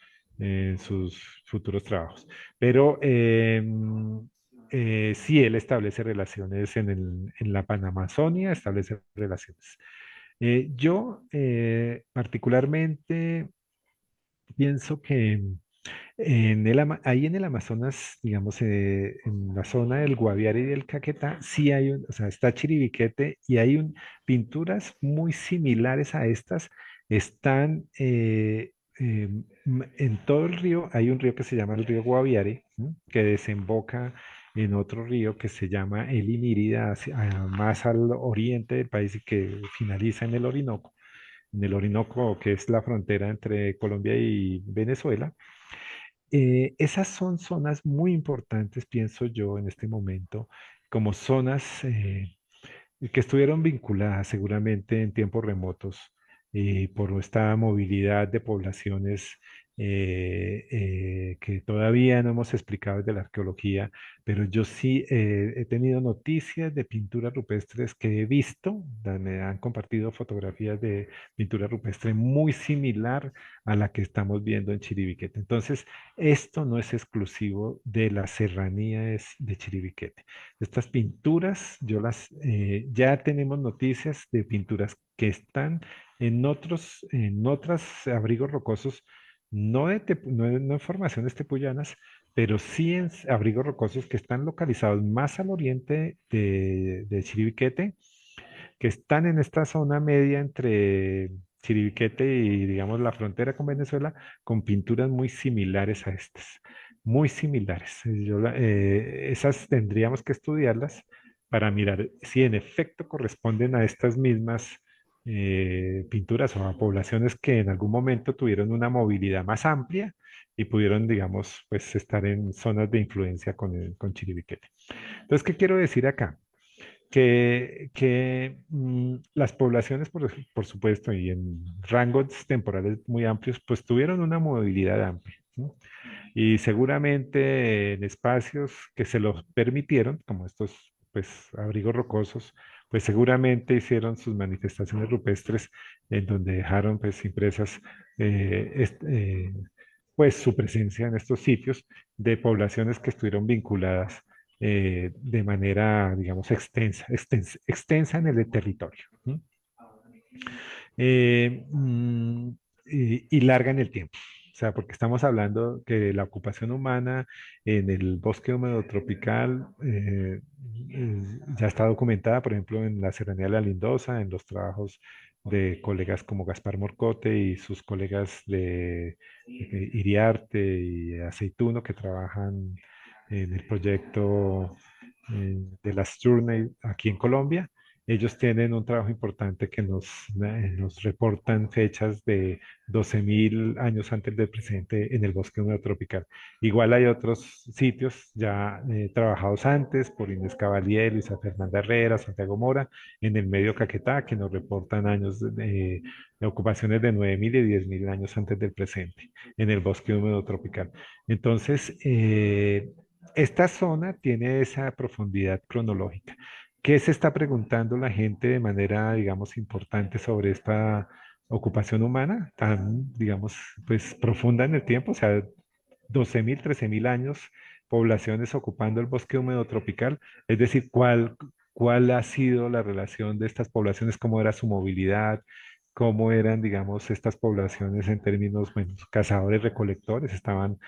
futuros trabajos. Pero sí, él establece relaciones en la Panamazonia, establece relaciones. Yo particularmente pienso que ahí en el Amazonas, digamos, en la zona del Guaviare y del Caquetá, sí o sea, está Chiribiquete y hay pinturas muy similares a estas. Están en todo el río, hay un río que se llama el río Guaviare, ¿no? Que desemboca en otro río que se llama el Inírida, más al oriente del país y que finaliza en el Orinoco, que es la frontera entre Colombia y Venezuela. Esas son zonas muy importantes, pienso yo, en este momento, como zonas que estuvieron vinculadas seguramente en tiempos remotos por esta movilidad de poblaciones que todavía no hemos explicado desde la arqueología, pero yo sí he tenido noticias de pinturas rupestres que he visto, me han compartido fotografías de pintura rupestre muy similar a la que estamos viendo en Chiribiquete. Entonces, esto no es exclusivo de la serranía de Chiribiquete. Estas pinturas, ya tenemos noticias de pinturas que están en otros abrigos rocosos, no en formaciones tepuyanas, pero sí en abrigos rocosos que están localizados más al oriente de Chiribiquete, que están en esta zona media entre Chiribiquete y, digamos, la frontera con Venezuela, con pinturas muy similares a estas, muy similares. Esas tendríamos que estudiarlas para mirar si en efecto corresponden a estas mismas pinturas o a poblaciones que en algún momento tuvieron una movilidad más amplia y pudieron, digamos, pues estar en zonas de influencia con Chiribiquete. Entonces, ¿qué quiero decir acá? Que las poblaciones, por supuesto, y en rangos temporales muy amplios, pues tuvieron una movilidad amplia, ¿no? Y seguramente en espacios que se los permitieron, como estos pues abrigos rocosos, pues seguramente hicieron sus manifestaciones rupestres en donde dejaron pues impresas pues su presencia en estos sitios de poblaciones que estuvieron vinculadas de manera, digamos, extensa en el territorio. ¿No? eh, mm, y larga en el tiempo. O sea, porque estamos hablando que la ocupación humana en el bosque húmedo tropical ya está documentada, por ejemplo, en la Serranía de la Lindosa, en los trabajos de colegas como Gaspar Morcote y sus colegas de Iriarte y Aceituno que trabajan en el proyecto de las Journey aquí en Colombia. Ellos tienen un trabajo importante que nos reportan fechas de 12.000 años antes del presente en el bosque húmedo tropical. Igual hay otros sitios ya trabajados antes por Inés Caballé, Luisa Fernanda Herrera, Santiago Mora, en el medio Caquetá, que nos reportan años de ocupaciones de 9.000 y 10.000 años antes del presente en el bosque húmedo tropical. Entonces, esta zona tiene esa profundidad cronológica. ¿Qué se está preguntando la gente de manera, digamos, importante sobre esta ocupación humana tan, digamos, pues profunda en el tiempo? O sea, 12.000, 13.000 años, poblaciones ocupando el bosque húmedo tropical. Es decir, ¿cuál ha sido la relación de estas poblaciones? ¿Cómo era su movilidad? ¿Cómo eran, digamos, estas poblaciones en términos, bueno, cazadores, recolectores? ¿Estaban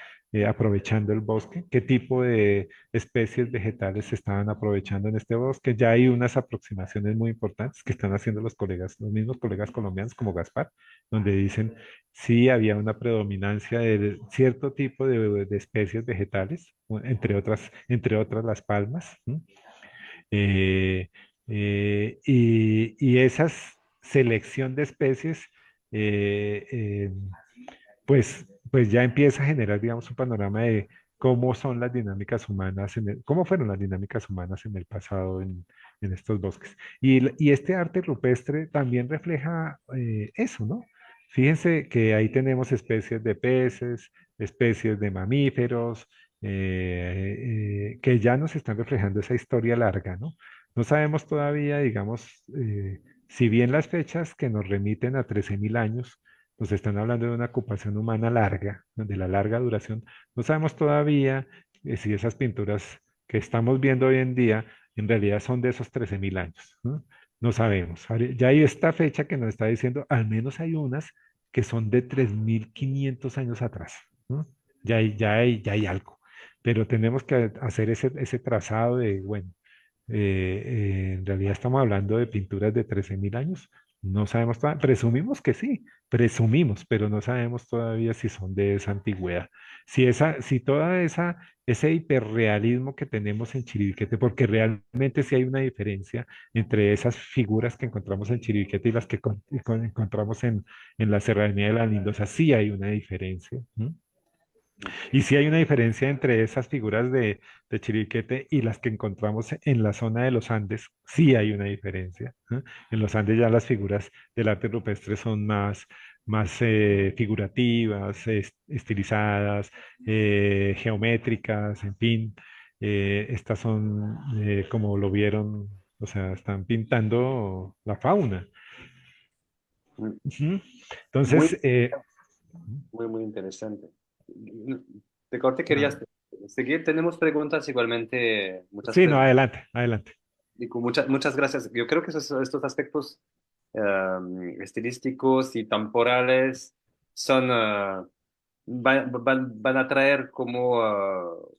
aprovechando el bosque? ¿Qué tipo de especies vegetales se estaban aprovechando en este bosque? Ya hay unas aproximaciones muy importantes que están haciendo los colegas, los mismos colegas colombianos como Gaspar, donde dicen sí había una predominancia de cierto tipo de especies vegetales, entre otras las palmas, ¿no? Eh, y esa selección de especies, eh, eh, pues ya empieza a generar, digamos, un panorama de cómo son las dinámicas humanas, cómo fueron las dinámicas humanas en el pasado en estos bosques. Y este arte rupestre también refleja eso, ¿no? Fíjense que ahí tenemos especies de peces, especies de mamíferos, que ya nos están reflejando esa historia larga, ¿no? No sabemos todavía, digamos, si bien las fechas que nos remiten a 13.000 años, nos están hablando de una ocupación humana larga, de la larga duración. No sabemos todavía si esas pinturas que estamos viendo hoy en día en realidad son de esos 13.000 años, ¿no? No sabemos. Ya hay esta fecha que nos está diciendo, al menos hay unas que son de 3.500 años atrás, ¿no? Ya hay algo. Pero tenemos que hacer ese trazado de, bueno, en realidad estamos hablando de pinturas de 13.000 años. No sabemos todavía, presumimos que sí, presumimos, pero no sabemos todavía si son de esa antigüedad. Si toda ese hiperrealismo que tenemos en Chiribiquete, porque realmente sí hay una diferencia entre esas figuras que encontramos en Chiribiquete y las que encontramos en la Serranía de la Lindosa, sí hay una diferencia. ¿No? Y sí hay una diferencia entre esas figuras de Chiriquete y las que encontramos en la zona de los Andes. Sí hay una diferencia, ¿no? En los Andes ya las figuras del arte rupestre son más figurativas, estilizadas, geométricas, en fin. Estas son como lo vieron, o sea, están pintando la fauna. Ujú. Muy, Entonces, muy interesante. De corte ah, querías seguir. Tenemos preguntas igualmente, muchas sí, no, preguntas. adelante, adelante. Y con muchas gracias. Yo creo que estos aspectos estilísticos y temporales son, van a traer como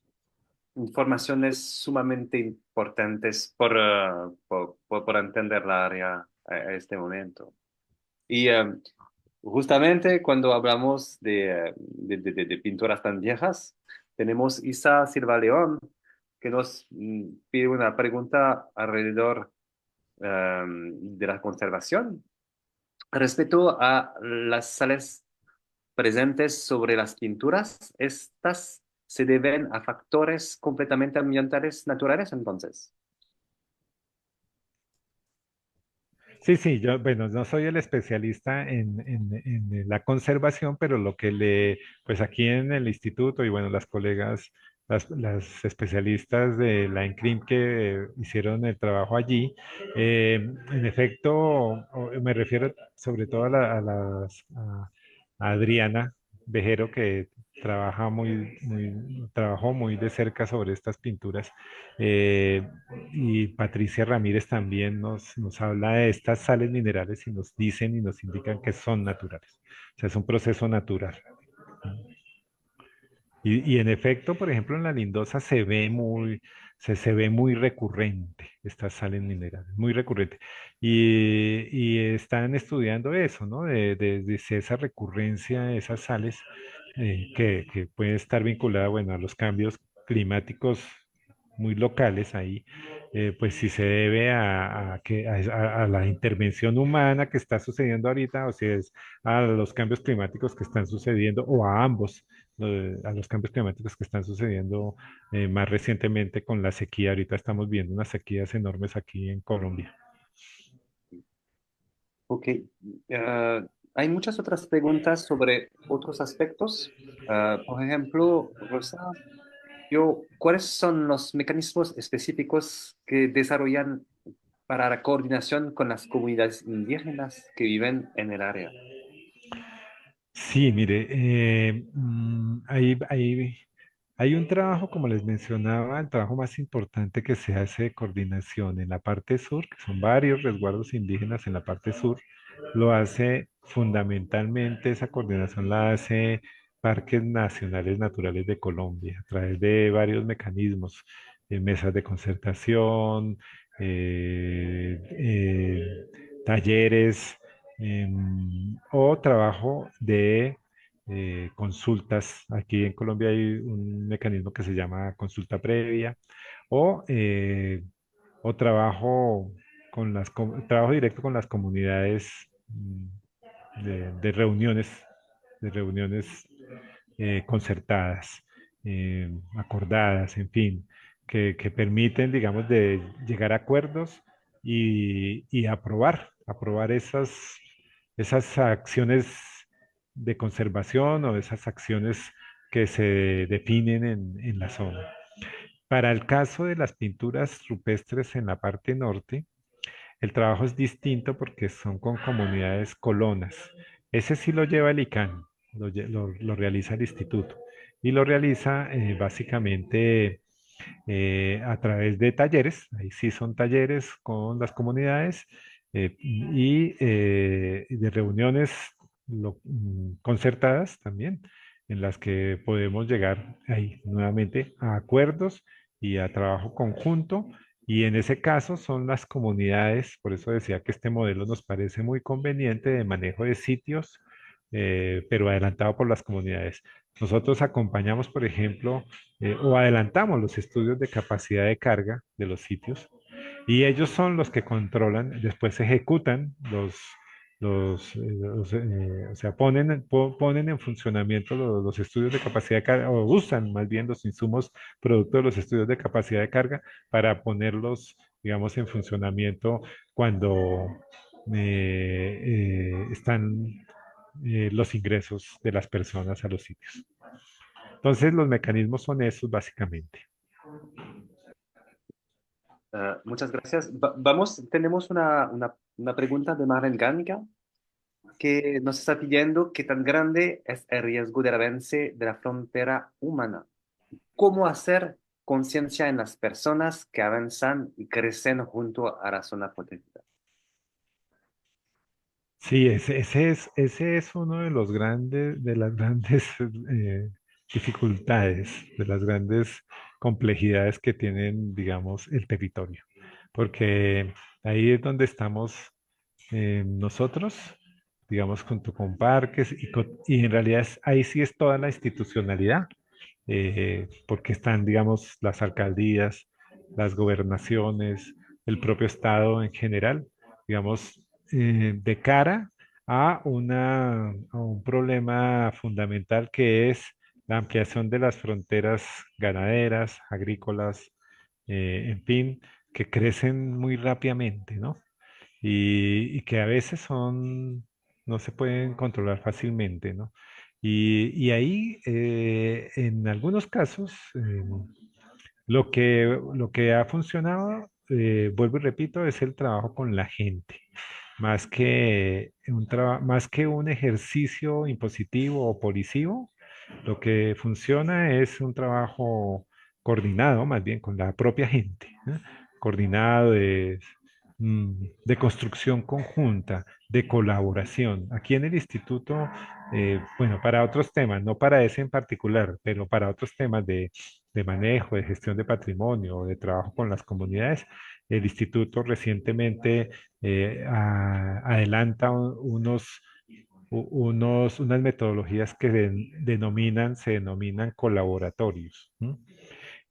informaciones sumamente importantes por entender la área a este momento. Y justamente cuando hablamos de pinturas tan viejas, tenemos Isa Silva León, que nos pide una pregunta alrededor de la conservación. Respecto a las sales presentes sobre las pinturas, estas se deben a factores completamente ambientales naturales, entonces. Sí, sí, yo, bueno, no soy el especialista en la conservación, pero lo que pues aquí en el instituto y bueno, las colegas, las especialistas de la ENCRIM que hicieron el trabajo allí, en efecto, me refiero sobre todo a Adriana Vejero, que trabajó muy de cerca sobre estas pinturas. eh, y Patricia Ramírez también nos habla de estas sales minerales y nos dicen y nos indican que son naturales. O sea, es un proceso natural. Y en efecto, por ejemplo, en la lindosa se ve muy recurrente estas sales minerales, muy recurrente. Y están estudiando eso, ¿no? De si esa recurrencia de esas sales que puede estar vinculada, bueno, a los cambios climáticos muy locales ahí, pues si se debe a la intervención humana que está sucediendo ahorita, o si es a los cambios climáticos que están sucediendo, o a ambos a los cambios climáticos que están sucediendo más recientemente con la sequía. Ahorita estamos viendo unas sequías enormes aquí en Colombia. Ok. Hay muchas otras preguntas sobre otros aspectos. Por ejemplo, Rosa, ¿cuáles son los mecanismos específicos que desarrollan para la coordinación con las comunidades indígenas que viven en el área? Sí, mire, hay un trabajo, como les mencionaba, el trabajo más importante que se hace de coordinación en la parte sur, que son varios resguardos indígenas en la parte sur, lo hace fundamentalmente, esa coordinación la hace Parques Nacionales Naturales de Colombia, a través de varios mecanismos, mesas de concertación, talleres o trabajo de consultas. Aquí en Colombia hay un mecanismo que se llama consulta previa o, o trabajo directo con las comunidades de de reuniones concertadas, acordadas, en fin, que permiten, digamos, de llegar a acuerdos y aprobar esas acciones de conservación o esas acciones que se definen en la zona. Para el caso de las pinturas rupestres en la parte norte, el trabajo es distinto porque son con comunidades colonas. Ese sí lo lleva el ICANN, lo realiza el instituto y lo realiza básicamente a través de talleres. Ahí sí son talleres con las comunidades y de reuniones concertadas también, en las que podemos llegar ahí nuevamente a acuerdos y a trabajo conjunto. Y en ese caso son las comunidades, por eso decía que este modelo nos parece muy conveniente de manejo de sitios, pero adelantado por las comunidades. Nosotros acompañamos, por ejemplo, o adelantamos los estudios de capacidad de carga de los sitios y ellos son los que controlan, después ejecutan o sea, ponen en funcionamiento los estudios de capacidad de carga, o usan más bien los insumos producto de los estudios de capacidad de carga para ponerlos, digamos, en funcionamiento cuando están los ingresos de las personas a los sitios. Entonces, los mecanismos son esos básicamente. Muchas gracias. Tenemos una pregunta de Marlene Gánnica que nos está pidiendo qué tan grande es el riesgo del avance de la frontera humana. ¿Cómo hacer conciencia en las personas que avanzan y crecen junto a la zona protegida? Sí, ese es uno de los grandes, de las grandes dificultades, de las grandes complejidades que tienen, digamos, el territorio. Porque ahí es donde estamos nosotros, digamos, junto con parques y en realidad ahí sí es toda la institucionalidad. porque están, digamos, las alcaldías, las gobernaciones, el propio Estado en general, digamos, de cara a un problema fundamental que es la ampliación de las fronteras ganaderas, agrícolas, en fin, que crecen muy rápidamente, ¿no? Y que a veces no se pueden controlar fácilmente, ¿no? Y ahí, en algunos casos, lo que ha funcionado, vuelvo y repito, es el trabajo con la gente, más que un ejercicio impositivo o policivo, lo que funciona es un trabajo coordinado, más bien con la propia gente, ¿eh? Coordinado de construcción conjunta, de colaboración. Aquí en el instituto, bueno, para otros temas, no para ese en particular, pero para otros temas de manejo, de gestión de patrimonio, de trabajo con las comunidades, el instituto recientemente adelanta unas metodologías que se denominan colaboratorios. ¿M?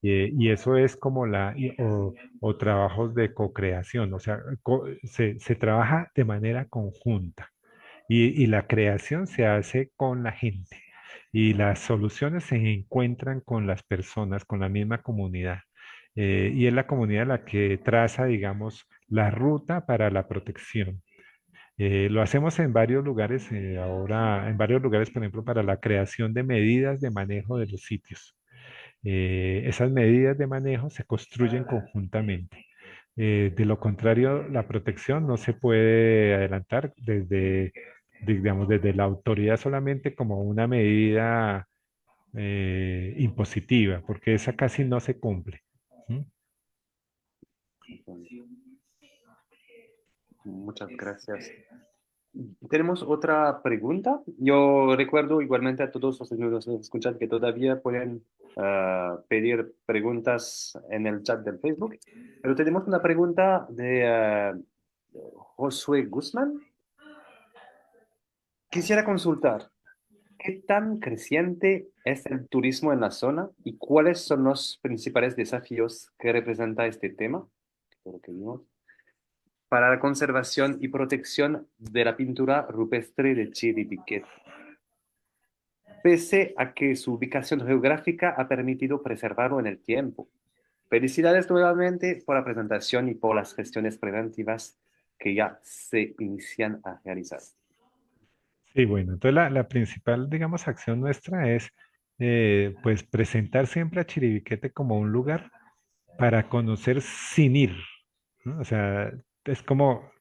Y eso es como o trabajos de co-creación, o sea, se trabaja de manera conjunta y la creación se hace con la gente y las soluciones se encuentran con las personas, con la misma comunidad. Y es la comunidad la que traza, digamos, la ruta para la protección. Lo hacemos en varios lugares, ahora en varios lugares, por ejemplo, para la creación de medidas de manejo de los sitios. Esas medidas de manejo se construyen conjuntamente. De lo contrario, la protección no se puede adelantar digamos, desde la autoridad solamente como una medida impositiva, porque esa casi no se cumple. ¿Mm? Muchas gracias. Tenemos otra pregunta. Yo recuerdo igualmente a todos los que nos escuchan que todavía pueden pedir preguntas en el chat del Facebook. Pero tenemos una pregunta de Josué Guzmán. Quisiera consultar, ¿qué tan creciente es el turismo en la zona y cuáles son los principales desafíos que representa este tema? Por lo que vimos, para la conservación y protección de la pintura rupestre de Chiribiquete, pese a que su ubicación geográfica ha permitido preservarlo en el tiempo. Felicidades nuevamente por la presentación y por las gestiones preventivas que ya se inician a realizar. Sí, bueno, entonces la principal, digamos, acción nuestra es, pues, presentar siempre a Chiribiquete como un lugar para conocer sin ir, ¿no? O sea, es como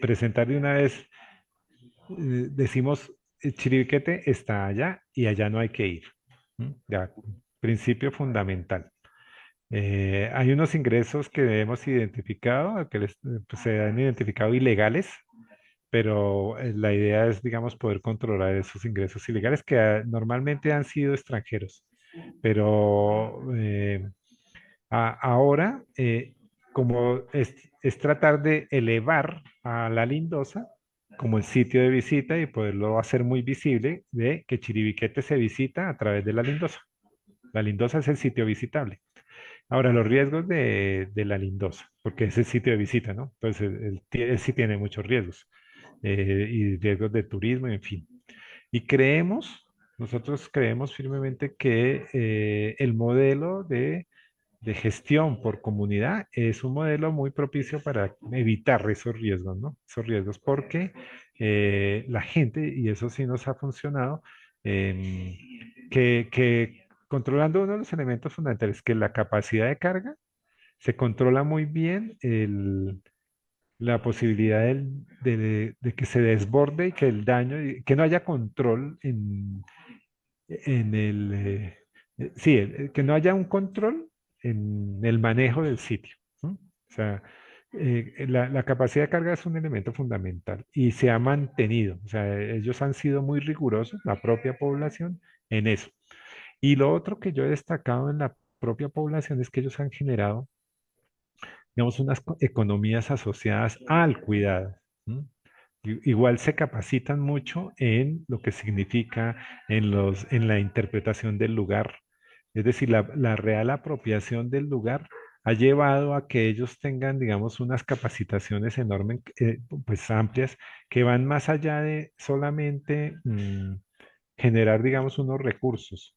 presentar de una vez, decimos, Chiribiquete está allá y allá no hay que ir. ¿M? Ya, principio fundamental. Hay unos ingresos que hemos identificado, pues, se han identificado ilegales, pero la idea es, digamos, poder controlar esos ingresos ilegales que normalmente han sido extranjeros. Pero ahora, como es tratar de elevar a la Lindosa como el sitio de visita y poderlo hacer muy visible de que Chiribiquete se visita a través de la Lindosa. La Lindosa es el sitio visitable. Ahora, los riesgos de la Lindosa, porque es el sitio de visita, ¿no? Entonces, él sí tiene muchos riesgos y riesgos de turismo, en fin. Y nosotros creemos firmemente que el modelo de gestión por comunidad es un modelo muy propicio para evitar esos riesgos, ¿no? Esos riesgos, porque la gente, y eso sí nos ha funcionado, em, que controlando uno de los elementos fundamentales, que la capacidad de carga, se controla muy bien la posibilidad de que se desborde y que el daño, que no haya control en sí, que no haya un control en el manejo del sitio, ¿no? O sea, la capacidad de carga es un elemento fundamental y se ha mantenido. O sea, ellos han sido muy rigurosos, la propia población, en eso. Y lo otro que yo he destacado en la propia población es que ellos han generado, digamos, unas economías asociadas al cuidado. ¿M? Igual se capacitan mucho en lo que significa en la interpretación del lugar, Es decir, la real apropiación del lugar ha llevado a que ellos tengan, digamos, unas capacitaciones enormes, pues amplias, que van más allá de solamente generar, digamos, unos recursos.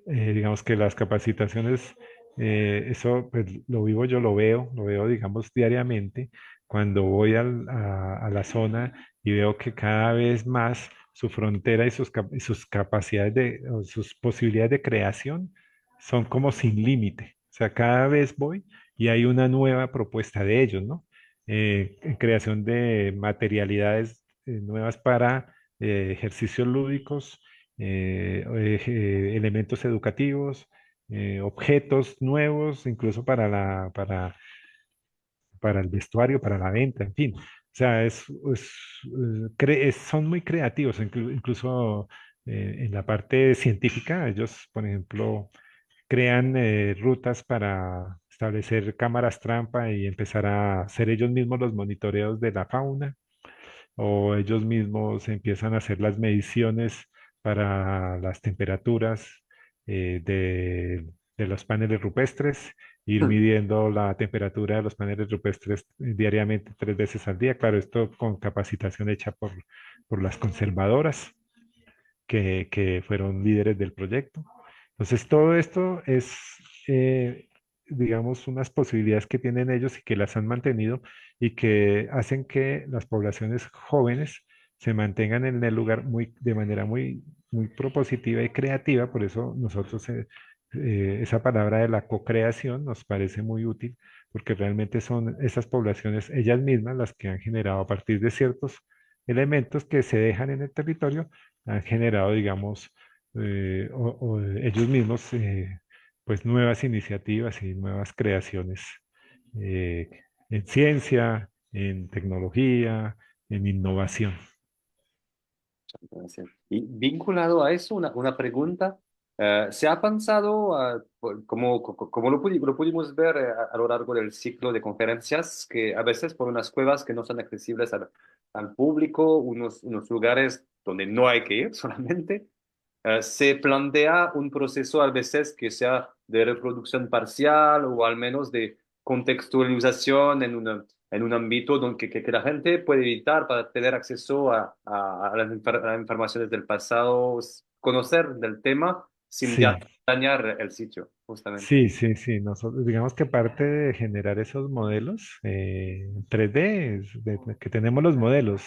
Digamos que las capacitaciones, eso pues, lo vivo, yo lo veo, digamos, diariamente, cuando voy a la zona y veo que cada vez más su frontera y y sus capacidades o sus posibilidades de creación son como sin límite. O sea, cada vez voy y hay una nueva propuesta de ellos, ¿no? En creación de materialidades nuevas para ejercicios lúdicos, elementos educativos, objetos nuevos, incluso para el vestuario, para la venta, en fin. O sea, son muy creativos, incluso en la parte científica. Ellos, por ejemplo, crean rutas para establecer cámaras trampa y empezar a hacer ellos mismos los monitoreos de la fauna, o ellos mismos empiezan a hacer las mediciones para las temperaturas de los paneles rupestres, ir midiendo la temperatura de los paneles rupestres diariamente 3 veces al día. Claro, esto con capacitación hecha por las conservadoras que fueron líderes del proyecto. Entonces, todo esto es, digamos, unas posibilidades que tienen ellos y que las han mantenido y que hacen que las poblaciones jóvenes se mantengan en el lugar de manera muy propositiva y creativa. Por eso nosotros, esa palabra de la co-creación nos parece muy útil, porque realmente son esas poblaciones ellas mismas las que han generado a partir de ciertos elementos que se dejan en el territorio, han generado, digamos, o ellos mismos, pues nuevas iniciativas y nuevas creaciones eh, en ciencia, en tecnología, en innovación. Gracias. Y vinculado a eso, una pregunta. ¿Se ha pensado, como lo pudimos ver a lo largo del ciclo de conferencias, que a veces por unas cuevas que no son accesibles al público, unos lugares donde no hay que ir solamente, se plantea un proceso a veces que sea de reproducción parcial o al menos de contextualización en un ámbito donde que la gente puede evitar para tener acceso a las informaciones del pasado, conocer del tema sin ya Sí, dañar el sitio, justamente. sí, sí, sí. Nosotros, digamos que parte de generar esos modelos 3D, que tenemos los modelos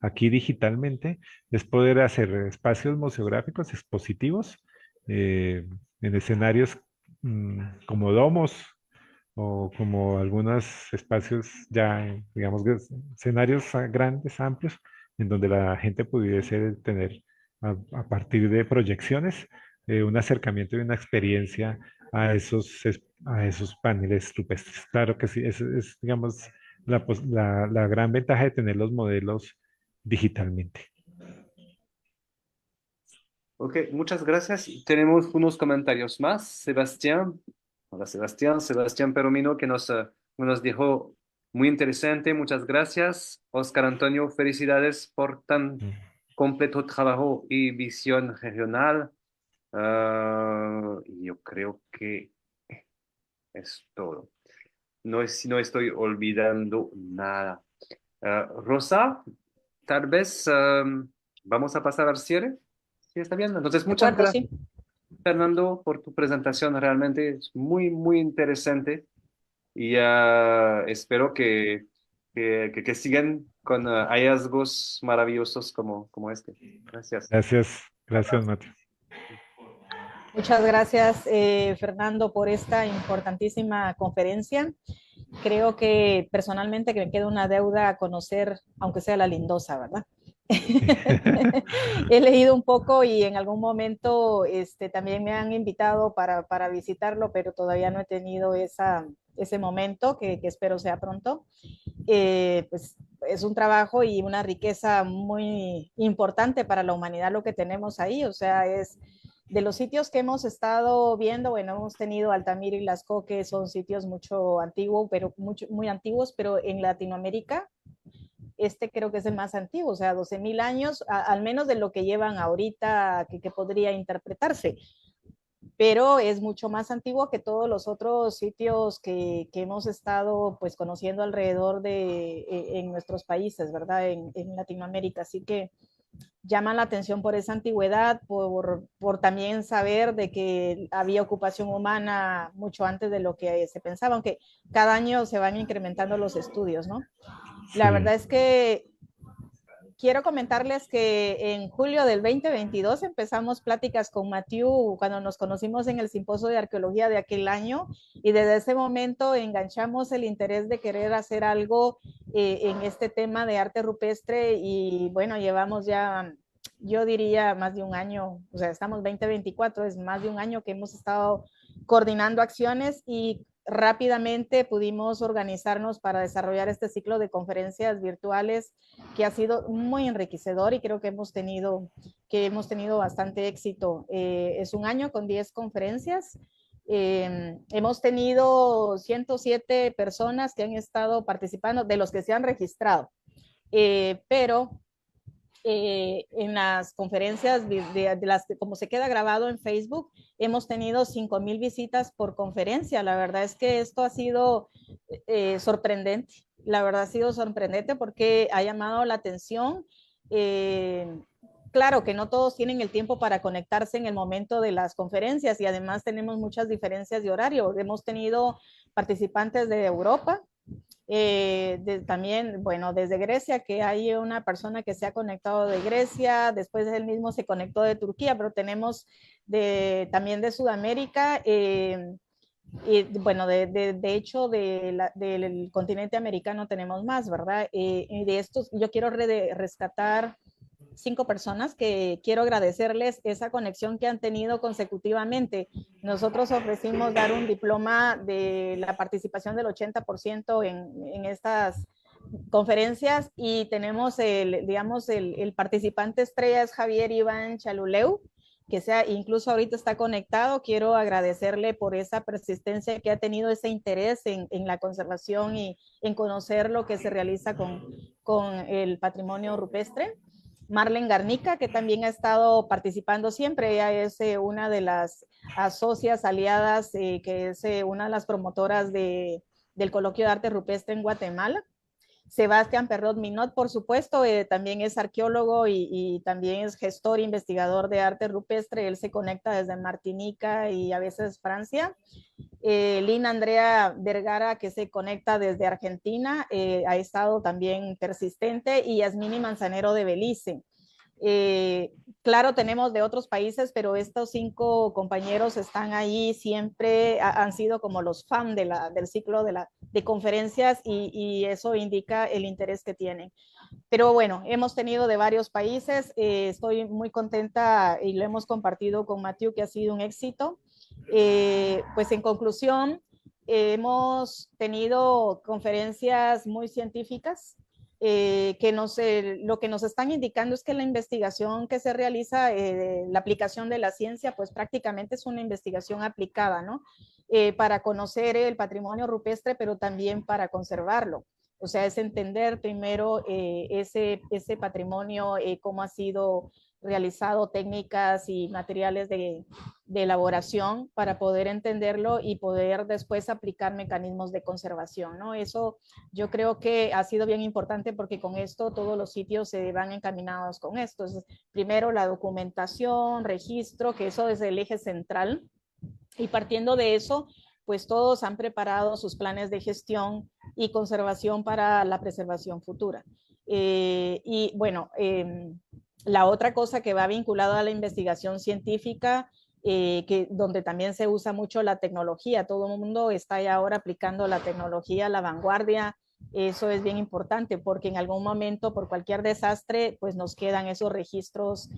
aquí digitalmente, es poder hacer espacios museográficos expositivos eh, en escenarios como domos o como algunos espacios ya, digamos, escenarios grandes, amplios, en donde la gente pudiese tener a partir de proyecciones un acercamiento y una experiencia a esos paneles rupestres. Claro que sí, es, digamos, la gran ventaja de tener los modelos digitalmente. Ok, muchas gracias. Tenemos unos comentarios más. Sebastián, hola Sebastián, Sebastián Peromino que nos dijo muy interesante, muchas gracias. Oscar Antonio, felicidades por tan Mm. completo trabajo y visión regional. Y yo creo que es todo. No estoy olvidando nada. Rosa, tal vez vamos a pasar al cierre. Sí, está bien. Entonces, De muchas acuerdo, gracias. sí. Fernando, por tu presentación. Realmente es muy interesante y espero que sigan con hallazgos maravillosos como este. Gracias. Gracias, gracias, Abrazo. Mateo. Muchas gracias, Fernando, por esta importantísima conferencia. Creo que personalmente que me queda una deuda a conocer, aunque sea la Lindosa, ¿verdad? He leído un poco y en algún momento también me han invitado para visitarlo, pero todavía no he tenido ese momento que espero sea pronto. Pues es un trabajo y una riqueza muy importante para la humanidad lo que tenemos ahí, o sea, es de los sitios que hemos estado viendo, bueno, hemos tenido Altamira y Lascaux, que son sitios mucho antiguos, pero muy antiguos, pero en Latinoamérica, creo que es el más antiguo, o sea, 12.000 años, al menos de lo que llevan ahorita, que podría interpretarse. pero es mucho más antiguo que todos los otros sitios que hemos estado pues conociendo alrededor de en nuestros países, ¿verdad? En Latinoamérica. Así que llaman la atención por esa antigüedad, por también saber de que había ocupación humana mucho antes de lo que se pensaba, aunque cada año se van incrementando los estudios, ¿no? La Sí. verdad es que quiero comentarles que en julio del 2022 empezamos pláticas con Mathieu cuando nos conocimos en el simposio de arqueología de aquel año, y desde ese momento enganchamos el interés de querer hacer algo en este tema de arte rupestre, y bueno, llevamos ya, yo diría, más de un año, o sea, estamos 2024, es más de un año que hemos estado coordinando acciones, y rápidamente pudimos organizarnos para desarrollar este ciclo de conferencias virtuales que ha sido muy enriquecedor, y creo que hemos tenido bastante éxito. Es un año con 10 conferencias. Hemos tenido 107 personas que han estado participando, de los que se han registrado, pero en las conferencias de las que, como se queda grabado en Facebook, hemos tenido 5,000 visitas por conferencia. La verdad es que esto ha sido sorprendente. La verdad ha sido sorprendente porque ha llamado la atención. Claro que no todos tienen el tiempo para conectarse en el momento de las conferencias, y además tenemos muchas diferencias de horario. Hemos tenido participantes de Europa, también, bueno, desde Grecia, que hay una persona que se ha conectado de Grecia, después él mismo se conectó de Turquía, pero tenemos también de Sudamérica, y bueno, de hecho, del continente americano tenemos más, ¿verdad? Y de estos, yo quiero rescatar 5 personas que quiero agradecerles esa conexión que han tenido consecutivamente. Nosotros ofrecimos dar un diploma de la participación del 80% en estas conferencias, y tenemos digamos, el participante estrella es Javier Iván Chaluleu, que incluso ahorita está conectado. Quiero agradecerle por esa persistencia que ha tenido, ese interés en la conservación y en conocer lo que se realiza con el patrimonio rupestre. Marlene Garnica, que también ha estado participando siempre. Ella es una de las socias aliadas, que es una de las promotoras del Coloquio de Arte Rupestre en Guatemala. Sebastián Perrot Minot, por supuesto, también es arqueólogo y también es gestor, investigador de arte rupestre. Él se conecta desde Martinica y a veces Francia. Lina Andrea Vergara, que se conecta desde Argentina, ha estado también persistente, y Yasmini Manzanero de Belice. Claro, tenemos de otros países, pero estos 5 compañeros están ahí siempre, han sido como los fans del ciclo de conferencias, y eso indica el interés que tienen. Pero bueno, hemos tenido de varios países. Estoy muy contenta, y lo hemos compartido con Mathieu, que ha sido un éxito. Pues en conclusión, hemos tenido conferencias muy científicas, lo que nos están indicando es que la investigación que se realiza, la aplicación de la ciencia, pues prácticamente es una investigación aplicada, ¿no? Para conocer el patrimonio rupestre, pero también para conservarlo. O sea, es entender primero ese patrimonio, cómo ha sido realizado, técnicas y materiales de elaboración, para poder entenderlo y poder después aplicar mecanismos de conservación, ¿no? Eso yo creo que ha sido bien importante, porque con esto todos los sitios se van encaminados con esto. Es, primero, la documentación, registro, que eso es el eje central, y partiendo de eso, pues todos han preparado sus planes de gestión y conservación para la preservación futura. Y bueno, la otra cosa que va vinculada a la investigación científica, donde también se usa mucho la tecnología. Todo el mundo está ya ahora aplicando la tecnología a la vanguardia. Eso es bien importante, porque en algún momento, por cualquier desastre, pues nos quedan esos registros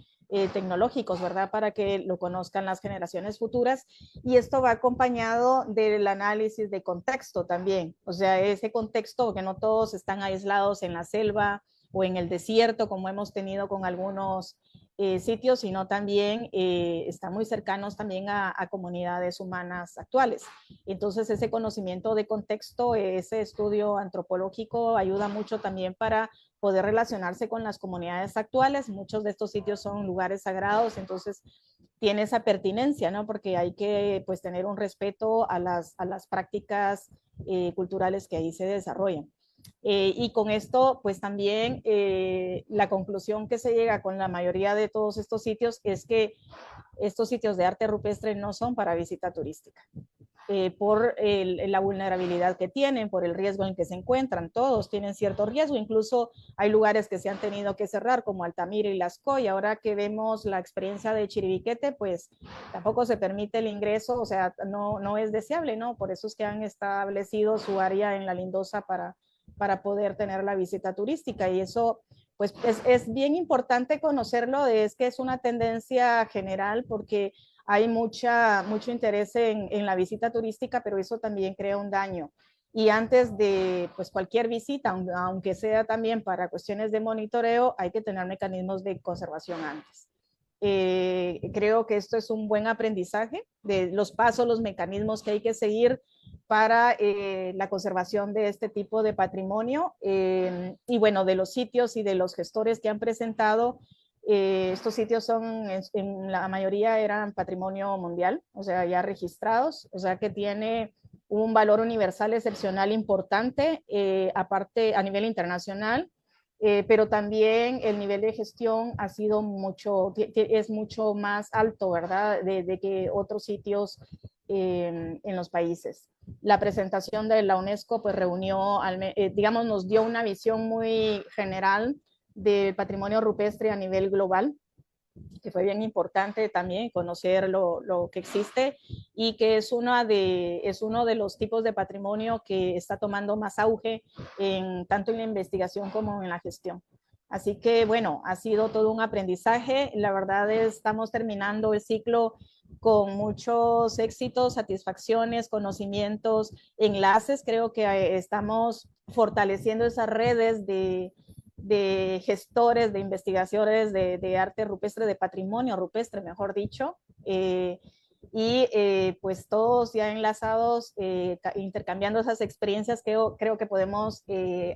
tecnológicos, ¿verdad? Para que lo conozcan las generaciones futuras. Y esto va acompañado del análisis de contexto también. O sea, ese contexto, que no todos están aislados en la selva o en el desierto, como hemos tenido con algunos sitios, sino también están muy cercanos también a comunidades humanas actuales. Entonces, ese conocimiento de contexto, ese estudio antropológico, ayuda mucho también para poder relacionarse con las comunidades actuales. Muchos de estos sitios son lugares sagrados, entonces tiene esa pertinencia, ¿no? Porque hay que pues tener un respeto a las prácticas culturales que ahí se desarrollan. Y con esto, pues también la conclusión que se llega con la mayoría de todos estos sitios es que estos sitios de arte rupestre no son para visita turística. Por la vulnerabilidad que tienen, por el riesgo en que se encuentran. Todos tienen cierto riesgo, incluso hay lugares que se han tenido que cerrar, como Altamira y Lasco, y ahora que vemos la experiencia de Chiribiquete, pues tampoco se permite el ingreso, o sea, no es deseable, ¿no? Por eso es que han establecido su área en la Lindosa para poder tener la visita turística, y eso pues es bien importante conocerlo, es que es una tendencia general porque hay mucho interés en la visita turística, pero eso también crea un daño. Y antes de pues, cualquier visita, aunque sea también para cuestiones de monitoreo, hay que tener mecanismos de conservación antes. Creo que esto es un buen aprendizaje de los pasos, los mecanismos que hay que seguir para la conservación de este tipo de patrimonio y bueno, de los sitios y de los gestores que han presentado. Estos sitios son, en la mayoría eran patrimonio mundial, o sea, ya registrados, o sea que tiene un valor universal excepcional importante, aparte a nivel internacional, pero también el nivel de gestión ha sido es mucho más alto, ¿verdad? De que otros sitios en los países. La presentación de la UNESCO pues reunió, digamos, nos dio una visión muy general del patrimonio rupestre a nivel global, que fue bien importante también conocer lo que existe y que es uno de los tipos de patrimonio que está tomando más auge tanto en la investigación como en la gestión. Así que bueno, ha sido todo un aprendizaje. La verdad estamos terminando el ciclo con muchos éxitos, satisfacciones, conocimientos, enlaces. Creo que estamos fortaleciendo esas redes de gestores, de investigadores de arte rupestre, de patrimonio rupestre, mejor dicho, pues todos ya enlazados, intercambiando esas experiencias que creo que podemos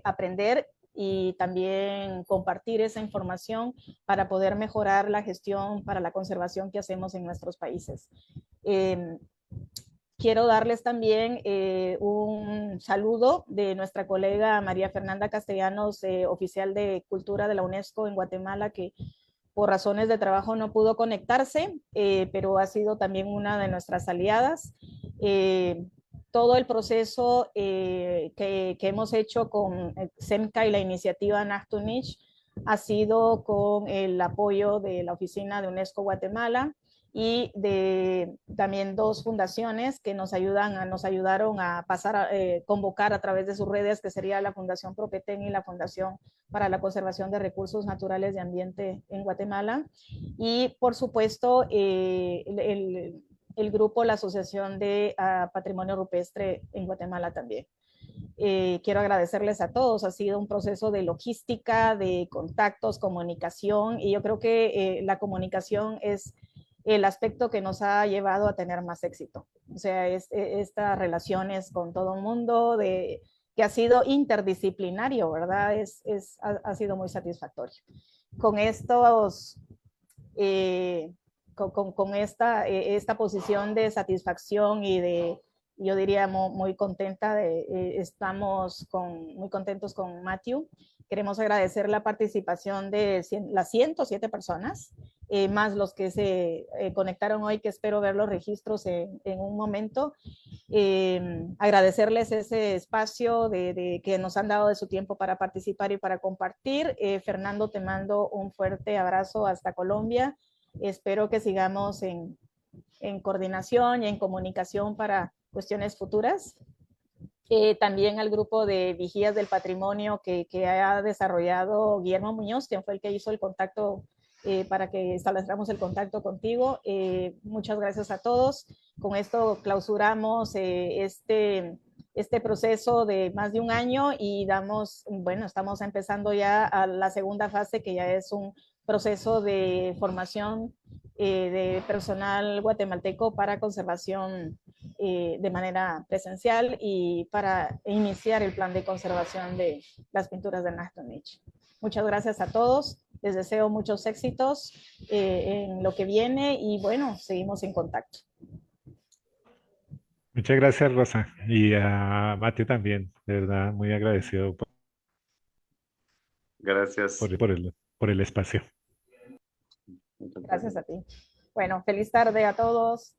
aprender y también compartir esa información para poder mejorar la gestión para la conservación que hacemos en nuestros países. Quiero darles también un saludo de nuestra colega María Fernanda Castellanos, oficial de Cultura de la UNESCO en Guatemala, que por razones de trabajo no pudo conectarse, pero ha sido también una de nuestras aliadas. Todo el proceso que hemos hecho con SEMCA y la iniciativa Nachtunich ha sido con el apoyo de la oficina de UNESCO Guatemala y de también dos fundaciones que nos ayudaron a convocar a través de sus redes, que sería la Fundación Propeten y la Fundación para la Conservación de Recursos Naturales y Ambiente en Guatemala. Y por supuesto, el grupo, la Asociación de Patrimonio Rupestre en Guatemala también. Quiero agradecerles a todos, ha sido un proceso de logística, de contactos, comunicación, y yo creo que la comunicación es el aspecto que nos ha llevado a tener más éxito. O sea, estas relaciones con todo el mundo, que ha sido interdisciplinario, ¿verdad? Ha sido muy satisfactorio. Con estos, con esta posición de satisfacción y de, yo diría, muy contenta, estamos muy contentos con Matthew. Queremos agradecer la participación de las 107 personas, más los que se conectaron hoy, que espero ver los registros en un momento. Agradecerles ese espacio que nos han dado de su tiempo para participar y para compartir. Fernando, te mando un fuerte abrazo hasta Colombia. Espero que sigamos en coordinación y en comunicación para cuestiones futuras. También al grupo de Vigías del Patrimonio que ha desarrollado Guillermo Muñoz, quien fue el que hizo el contacto para que estableciéramos el contacto contigo. Muchas gracias a todos. Con esto clausuramos este proceso de más de un año y estamos empezando ya a la segunda fase, que ya es un proceso de formación de personal guatemalteco para conservación de manera presencial y para iniciar el plan de conservación de las pinturas de Nachtunich. Muchas gracias a todos. Les deseo muchos éxitos en lo que viene y bueno, seguimos en contacto. Muchas gracias, Rosa. Y a Mateo también, de verdad, muy agradecido Gracias. por el espacio. Muchas Gracias gracias. a ti. Bueno, feliz tarde a todos.